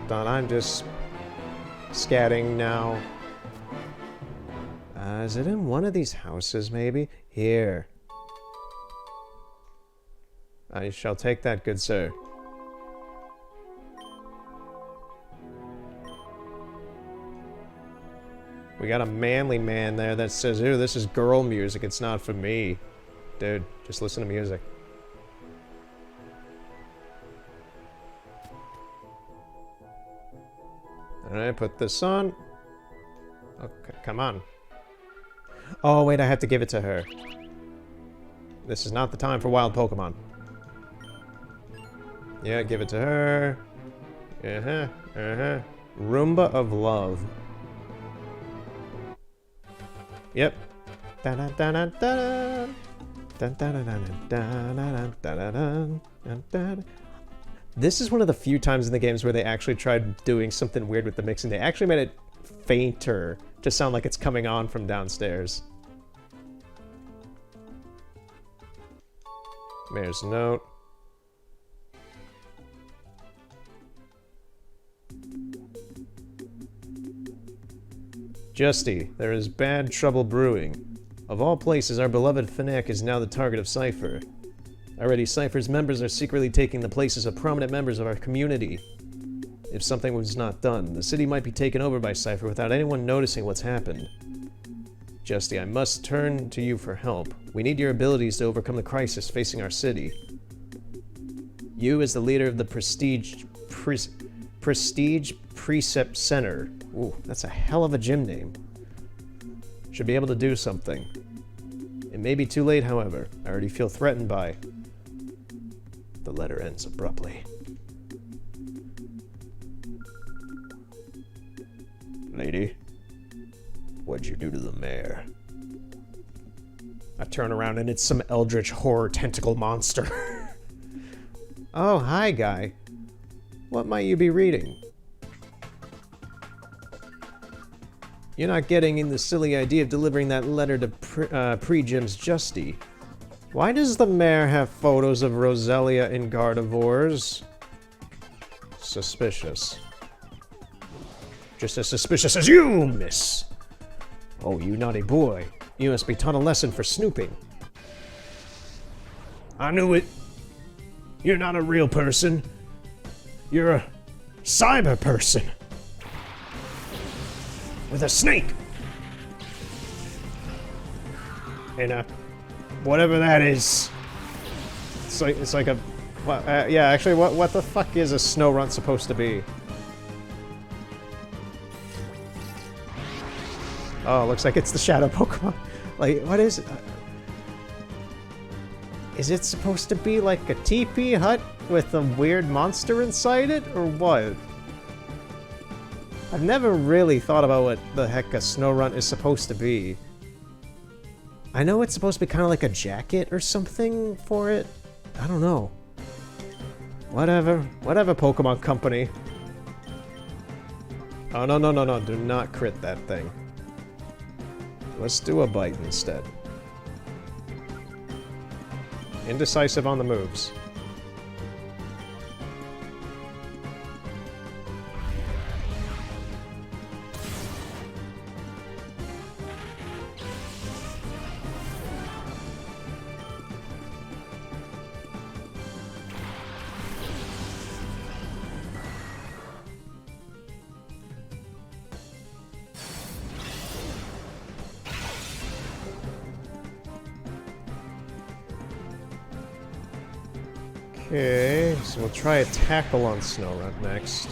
I'm just scatting now. Is it in one of these houses, maybe? Here. I shall take that, good sir. We got a manly man there that says, "Ew, this is girl music, it's not for me." Dude, just listen to music. Alright, put this on. Okay, come on. Oh, wait, I have to give it to her. This is not the time for wild Pokemon. Yeah, give it to her. Roomba of Love. Yep. This is one of the few times in the games where they actually tried doing something weird with the mixing. They actually made it fainter to sound like it's coming on from downstairs. Mayor's note. Justy, there is bad trouble brewing. Of all places, our beloved Fnac is now the target of Cypher. Already, Cypher's members are secretly taking the places of prominent members of our community. If something was not done, the city might be taken over by Cypher without anyone noticing what's happened. Justy, I must turn to you for help. We need your abilities to overcome the crisis facing our city. You, as the leader of the Prestige Precept Center. Ooh, that's a hell of a gym name. Should be able to do something. It may be too late, however. I already feel threatened by... The letter ends abruptly. Lady, what'd you do to the mayor? I turn around and it's some eldritch horror tentacle monster. Oh, hi, guy. What might you be reading? You're not getting in the silly idea of delivering that letter to Pre-Gym's Justy. Why does the mayor have photos of Roselia and Gardevoirs? Suspicious. Just as suspicious as you, miss! Oh, you naughty boy. You must be taught a lesson for snooping. I knew it. You're not a real person. You're a cyber person. With a snake. And whatever that is. It's like a... Well, yeah, actually, what the fuck is a snow runt supposed to be? Oh, looks like it's the shadow Pokemon. Like, what is it? Is it supposed to be like a teepee hut with a weird monster inside it, or what? I've never really thought about what the heck a snow runt is supposed to be. I know it's supposed to be kind of like a jacket or something for it. I don't know. Whatever. Whatever, Pokemon Company. Oh, no, no, no, no. Do not crit that thing. Let's do a bite instead. Indecisive on the moves. Okay, so we'll try a tackle on Snorunt next.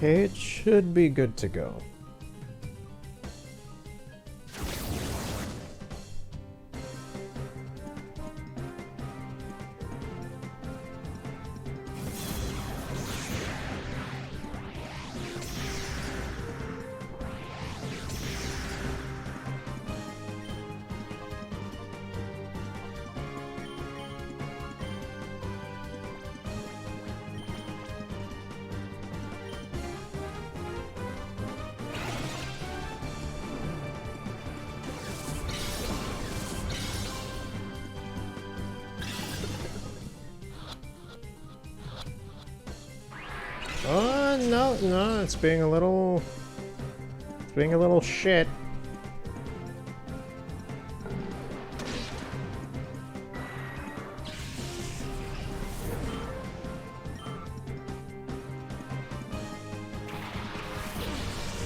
Okay, it should be good to go. Oh, no, it's being a little... It's being a little shit.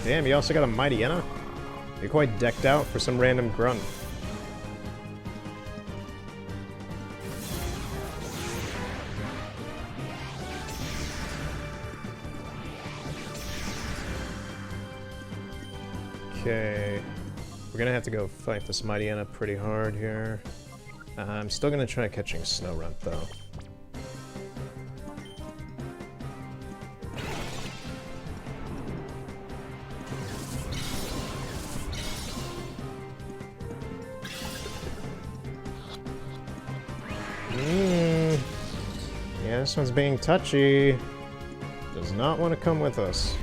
Damn, you also got a Mighty Enna? You're quite decked out for some random grunt. Okay, we're gonna have to go fight this Mighty Enna pretty hard here. I'm still gonna try catching Snorunt though. Yeah, this one's being touchy. Does not want to come with us.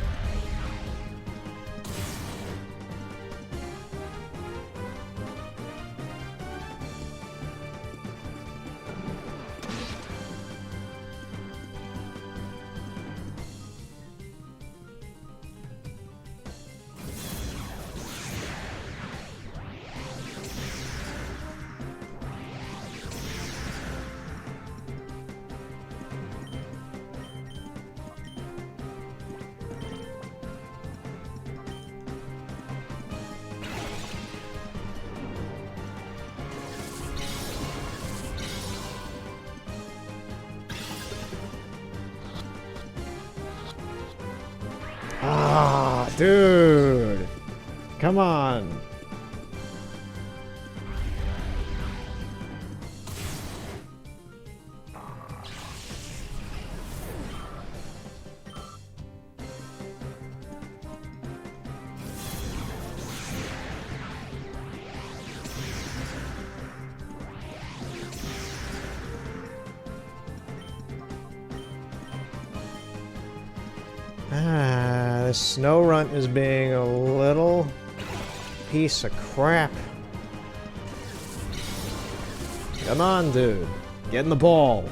Ah, dude! Come on! This Snorunt is being a little piece of crap. Come on, dude. Get in the ball.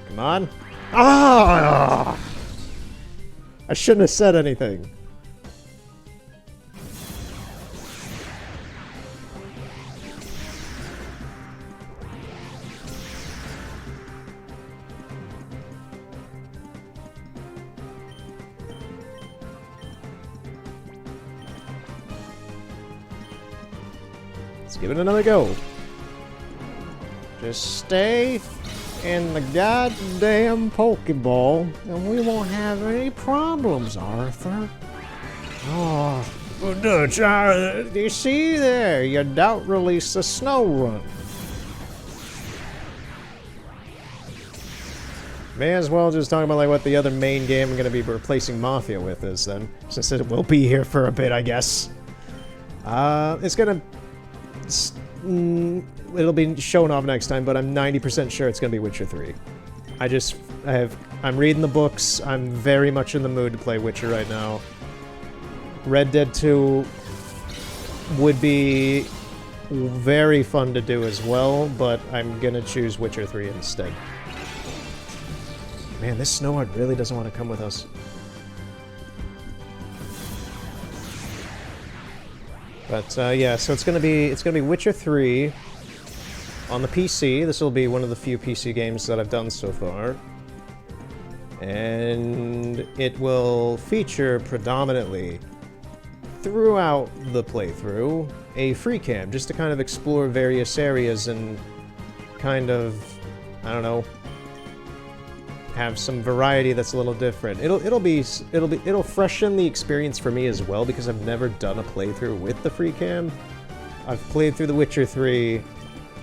Come on. Ah! I shouldn't have said anything. Let's give it another go. Just stay in the goddamn Pokeball, and we won't have any problems, Arthur. Oh, do you see there? You doubt release the Snorunt. May as well just talk about like what the other main game I'm gonna be replacing Mafia with is then, since it will be here for a bit, I guess. It'll be shown off next time, but I'm 90% sure it's gonna be Witcher 3. I'm reading the books. I'm very much in the mood to play Witcher right now. Red Dead 2 would be very fun to do as well, but I'm gonna choose Witcher 3 instead. Man, this Snorunt really doesn't want to come with us. But yeah, so it's gonna be Witcher 3 on the PC. This will be one of the few PC games that I've done so far. And it will feature predominantly throughout the playthrough a free cam, just to kind of explore various areas and kind of, I don't know, have some variety that's a little different. It'll freshen the experience for me as well, because I've never done a playthrough with the free cam. I've played through The Witcher 3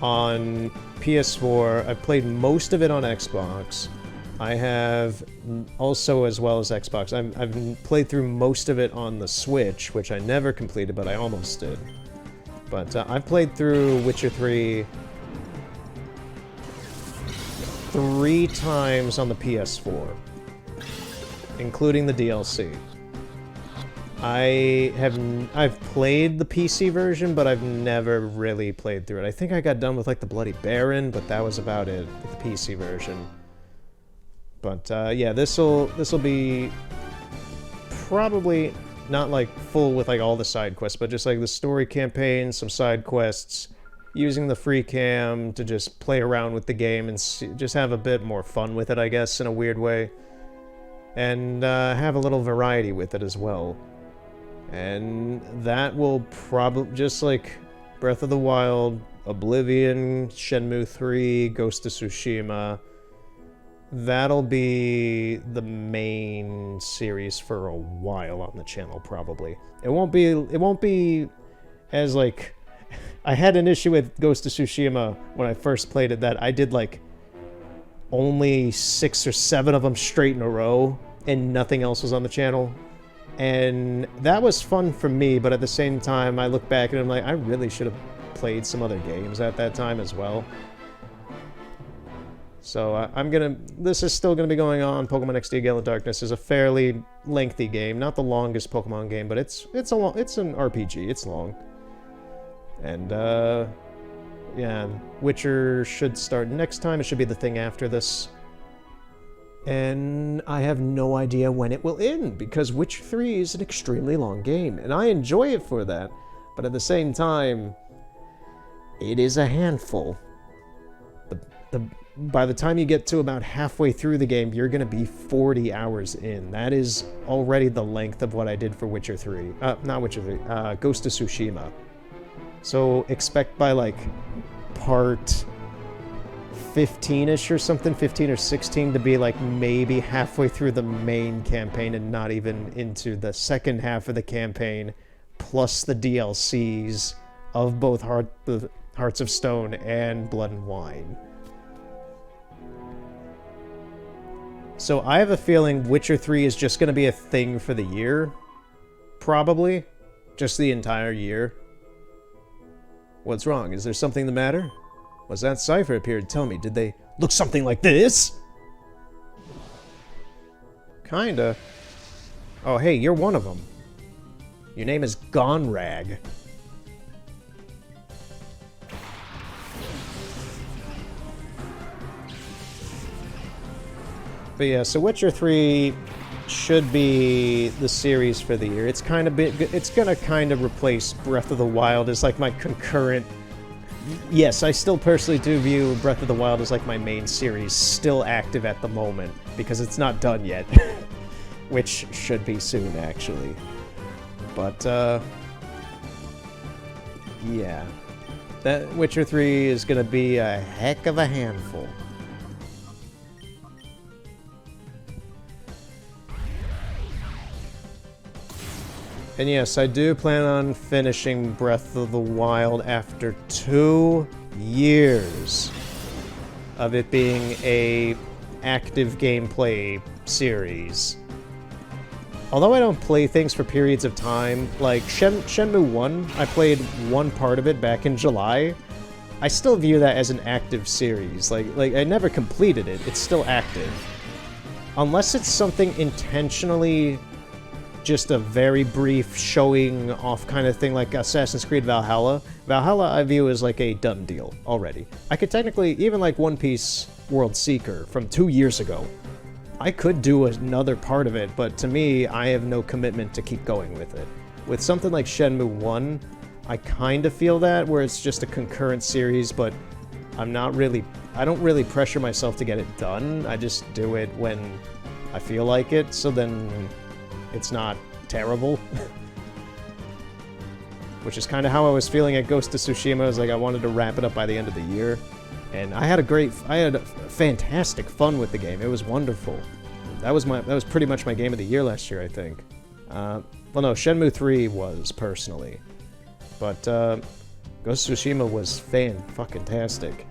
on PS4. I've played most of it on Xbox. I have also, as well as Xbox, I've played through most of it on the Switch, which I never completed, but I almost did. But I've played through Witcher 3 3 times on the PS4, including the DLC. I've played the PC version, but I've never really played through it. I think I got done with like the Bloody Baron, but that was about it with the PC version. But yeah, this'll be probably not like full with like all the side quests, but just like the story campaign, some side quests, using the free cam to just play around with the game and just have a bit more fun with it, I guess, in a weird way. And have a little variety with it as well. And that will probably, just like Breath of the Wild, Oblivion, Shenmue 3, Ghost of Tsushima, that'll be the main series for a while on the channel, probably. It won't be as like... I had an issue with Ghost of Tsushima when I first played it, that I did like only 6 or 7 of them straight in a row, and nothing else was on the channel. And that was fun for me, but at the same time, I look back and I'm like, I really should have played some other games at that time as well. So this is still gonna be going on. Pokemon XD Gale of Darkness is a fairly lengthy game, not the longest Pokemon game, but it's an RPG. It's long. And yeah, Witcher should start next time. It should be the thing after this. And I have no idea when it will end, because Witcher 3 is an extremely long game, and I enjoy it for that. But at the same time, it is a handful. By the time you get to about halfway through the game, you're going to be 40 hours in. That is already the length of what I did for Witcher 3. Not Witcher 3, Ghost of Tsushima. So expect by like part 15-ish or something, 15 or 16, to be like maybe halfway through the main campaign and not even into the second half of the campaign, plus the DLCs of both Hearts of Stone and Blood and Wine. So I have a feeling Witcher 3 is just going to be a thing for the year. Probably. Just the entire year. What's wrong? Is there something the matter? Was that cipher appeared? Tell me, did they look something like this? Kinda. Oh, hey, you're one of them. Your name is Gonrag. But yeah, so Witcher 3 should be the series for the year. It's gonna kind of replace Breath of the Wild as like my concurrent. Yes, I still personally do view Breath of the Wild as like my main series, still active at the moment, because it's not done yet. Which should be soon, actually. But, yeah. That Witcher 3 is gonna be a heck of a handful. And yes, I do plan on finishing Breath of the Wild after 2 years of it being a active gameplay series. Although I don't play things for periods of time, like Shenmue 1, I played one part of it back in July. I still view that as an active series. Like I never completed it, it's still active. Unless it's something intentionally just a very brief showing off kind of thing, like Assassin's Creed Valhalla. Valhalla I view as like a done deal already. I could technically, even like One Piece World Seeker from 2 years ago, I could do another part of it, but to me, I have no commitment to keep going with it. With something like Shenmue 1, I kind of feel that, where it's just a concurrent series, but I don't really pressure myself to get it done. I just do it when I feel like it, so then it's not terrible. Which is kind of how I was feeling at Ghost of Tsushima. It was like I wanted to wrap it up by the end of the year. And I had fantastic fun with the game. It was wonderful. That was pretty much my game of the year last year, I think. Well, no, Shenmue 3 was, personally. But, Ghost of Tsushima was fan-fucking-tastic.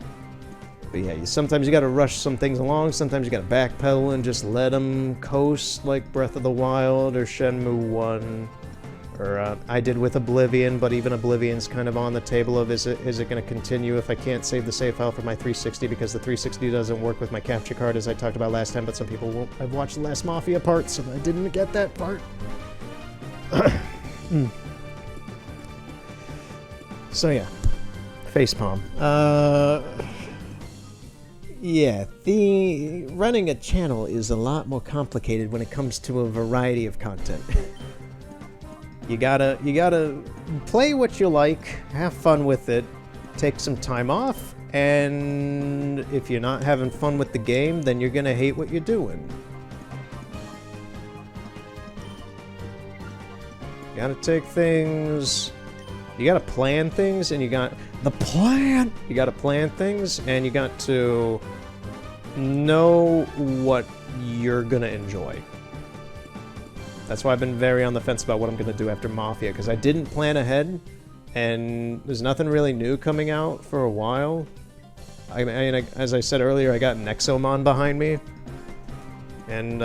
But yeah, sometimes you gotta rush some things along, sometimes you gotta backpedal and just let them coast, like Breath of the Wild or Shenmue 1. Or, I did with Oblivion, but even Oblivion's kind of on the table of is it gonna continue if I can't save the save file for my 360, because the 360 doesn't work with my capture card, as I talked about last time, but some people won't. I've watched the last Mafia part, so I didn't get that part. So yeah, facepalm. Yeah, running a channel is a lot more complicated when it comes to a variety of content. You gotta play what you like, have fun with it, take some time off, and if you're not having fun with the game, then you're gonna hate what you're doing. You gotta take things... You gotta plan things, and you got... The plan! You gotta plan things, and you got to know what you're gonna enjoy. That's why I've been very on the fence about what I'm gonna do after Mafia, because I didn't plan ahead, and there's nothing really new coming out for a while. I mean, as I said earlier, I got Nexomon behind me. And,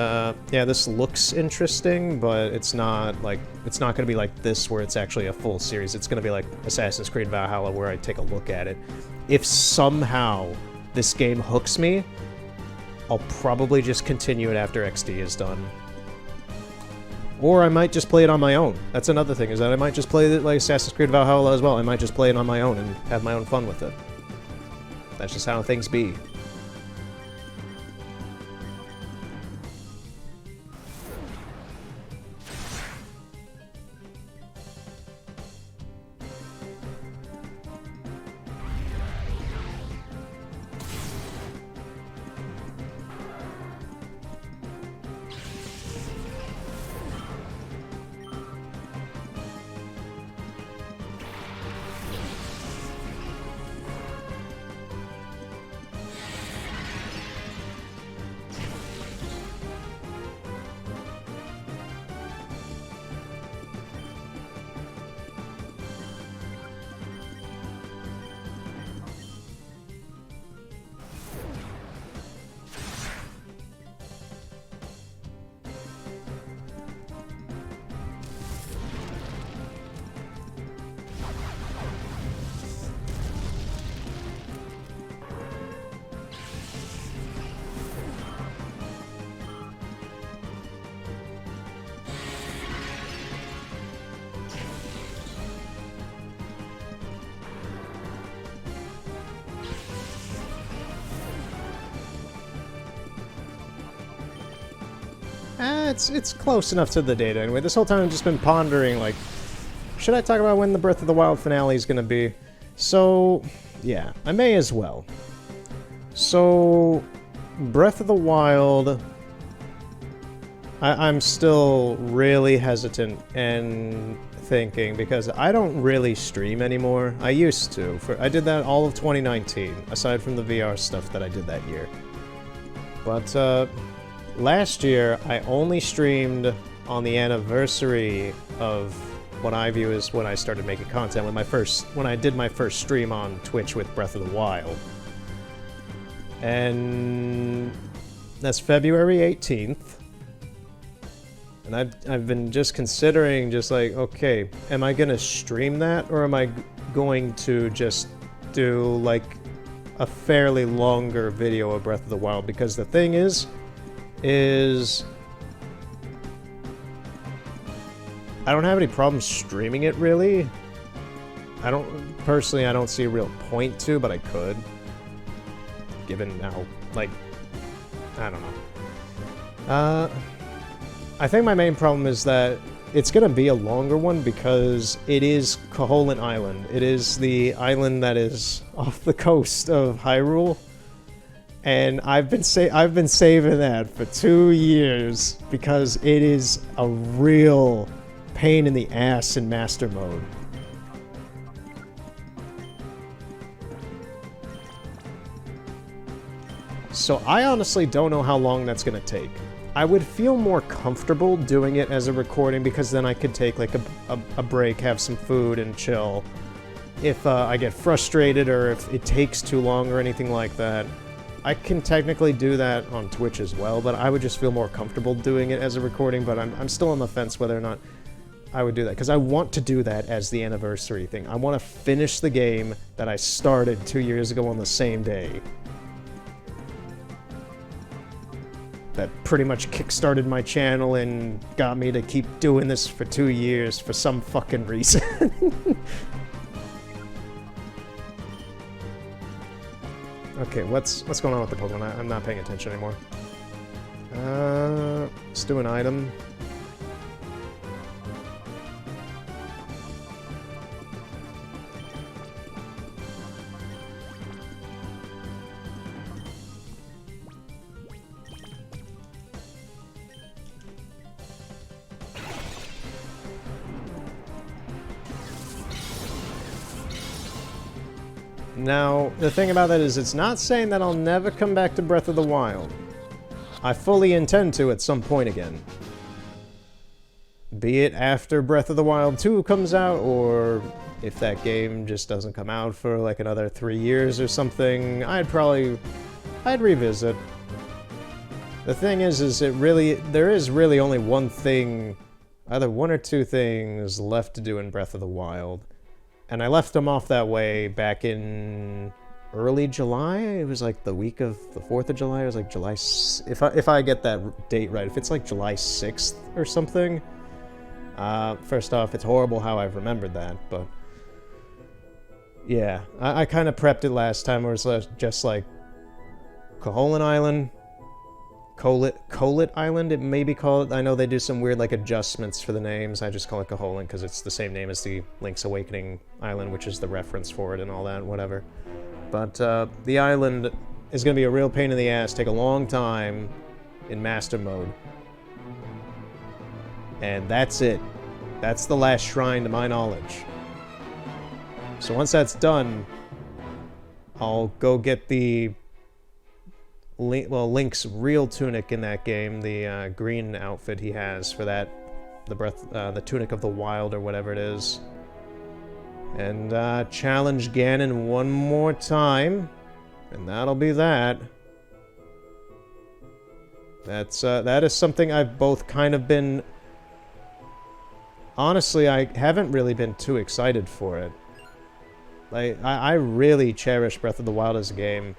yeah, this looks interesting, but it's not gonna be like this where it's actually a full series. It's gonna be like Assassin's Creed Valhalla, where I take a look at it. If somehow this game hooks me, I'll probably just continue it after XD is done. Or I might just play it on my own. That's another thing, is that I might just play it like Assassin's Creed Valhalla as well. I might just play it on my own and have my own fun with it. That's just how things be. It's close enough to the data. Anyway, this whole time I've just been pondering, like, should I talk about when the Breath of the Wild finale is gonna be? So, yeah, I may as well. So, Breath of the Wild... I'm still really hesitant and thinking, because I don't really stream anymore. I used to. I did that all of 2019, aside from the VR stuff that I did that year. But, last year, I only streamed on the anniversary of what I view as when I started making content, when I did my first stream on Twitch with Breath of the Wild. And that's February 18th. And I've been just considering, just like, okay, am I gonna stream that, or am I going to just do, like, a fairly longer video of Breath of the Wild? Because the thing is I don't have any problem streaming it, really. Personally, I don't see a real point to, but I could. Given how, like, I don't know. I think my main problem is that it's gonna be a longer one because it is Koholint Island. It is the island that is off the coast of Hyrule. And I've been saving that for 2 years because it is a real pain in the ass in Master Mode. So I honestly don't know how long that's going to take. I would feel more comfortable doing it as a recording because then I could take like a break, have some food, and chill. If I get frustrated or if it takes too long or anything like that, I can technically do that on Twitch as well, but I would just feel more comfortable doing it as a recording, but I'm still on the fence whether or not I would do that, because I want to do that as the anniversary thing. I want to finish the game that I started 2 years ago on the same day. That pretty much kickstarted my channel and got me to keep doing this for 2 years for some fucking reason. Okay, what's going on with the Pokemon? I'm not paying attention anymore. Let's do an item. Now, the thing about that is it's not saying that I'll never come back to Breath of the Wild. I fully intend to at some point again. Be it after Breath of the Wild 2 comes out, or if that game just doesn't come out for like another 3 years or something, I'd revisit. The thing is there is really only one thing, either one or two things left to do in Breath of the Wild. And I left them off that way back in early July. It was like the week of the 4th of July. It was like July... If I get that date right, if it's like July 6th or something. First off, it's horrible how I've remembered that, but... Yeah, I kind of prepped it last time where it was just like... Koholint Island... Kolit Island, it may be called. I know they do some weird, like, adjustments for the names. I just call it Koholint because it's the same name as the Link's Awakening Island, which is the reference for it and all that, whatever. But, the island is going to be a real pain in the ass, take a long time in Master Mode. And that's it. That's the last shrine to my knowledge. So once that's done, I'll go get the... Link's real tunic in that game, the green outfit he has for that, the Tunic of the Wild or whatever it is, and challenge Ganon one more time, and that'll be that. That is something I've both kind of been... Honestly, I haven't really been too excited for it. Like, I really cherish Breath of the Wild as a game.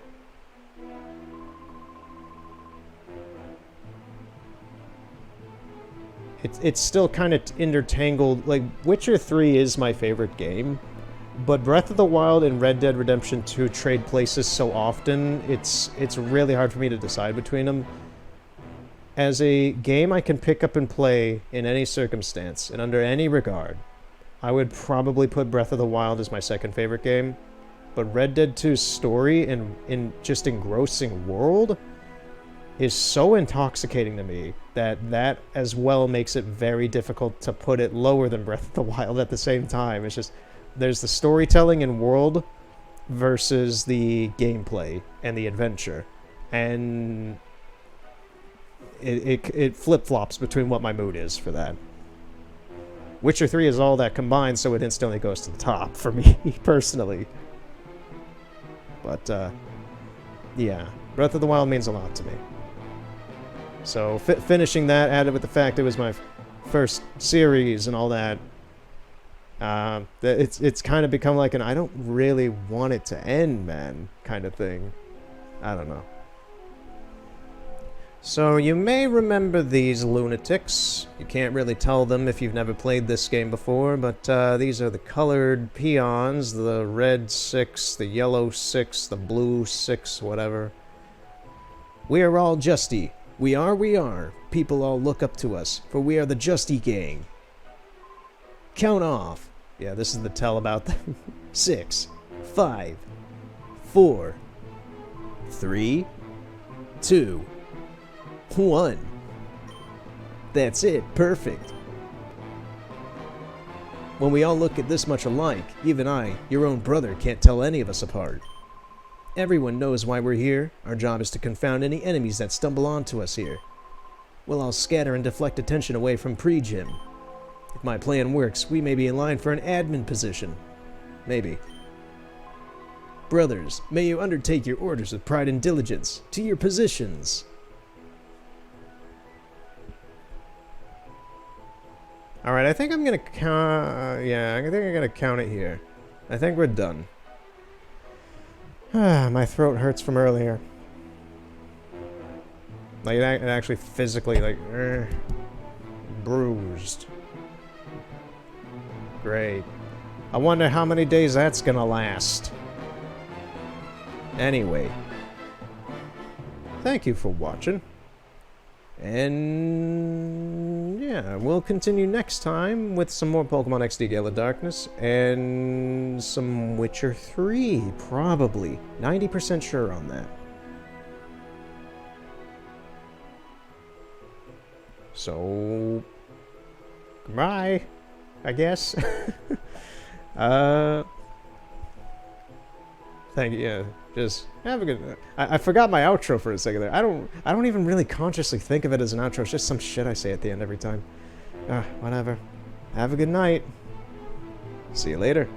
It's still kind of intertangled. Like, Witcher 3 is my favorite game, but Breath of the Wild and Red Dead Redemption 2 trade places so often, it's really hard for me to decide between them. As a game I can pick up and play in any circumstance, and under any regard, I would probably put Breath of the Wild as my second favorite game, but Red Dead 2's story and in just engrossing world is so intoxicating to me that as well makes it very difficult to put it lower than Breath of the Wild at the same time. It's just, there's the storytelling and world versus the gameplay and the adventure. And it flip-flops between what my mood is for that. Witcher 3 is all that combined, so it instantly goes to the top for me, personally. But, yeah. Breath of the Wild means a lot to me. So, finishing that, added with the fact it was my first series and all that, it's kind of become like an I don't really want it to end, man, kind of thing. I don't know. So, you may remember these lunatics. You can't really tell them if you've never played this game before, but these are the colored peons, the red 6, the yellow 6, the blue 6, whatever. We are all Justy. We are. People all look up to us, for we are the Justy Gang. Count off. Yeah, this is the tell about them. 6, 5, 4, 3, 2, 1. That's it. Perfect. When we all look at this much alike, even I, your own brother, can't tell any of us apart. Everyone knows why we're here. Our job is to confound any enemies that stumble onto us here. We'll all scatter and deflect attention away from pre-gym. If my plan works, we may be in line for an admin position. Maybe. Brothers, may you undertake your orders with pride and diligence. To your positions. Alright, I think I'm gonna count... yeah, I think I'm gonna count it here. I think we're done. My throat hurts from earlier. Like, it actually physically, like, bruised. Great. I wonder how many days that's gonna last. Anyway. Thank you for watching. And yeah, we'll continue next time with some more Pokemon XD Gale of Darkness and some Witcher 3, probably. 90% sure on that. So, goodbye, I guess. Thank you. Yeah, just have a good. I forgot my outro for a second there. I don't even really consciously think of it as an outro. It's just some shit I say at the end every time. Whatever. Have a good night. See you later.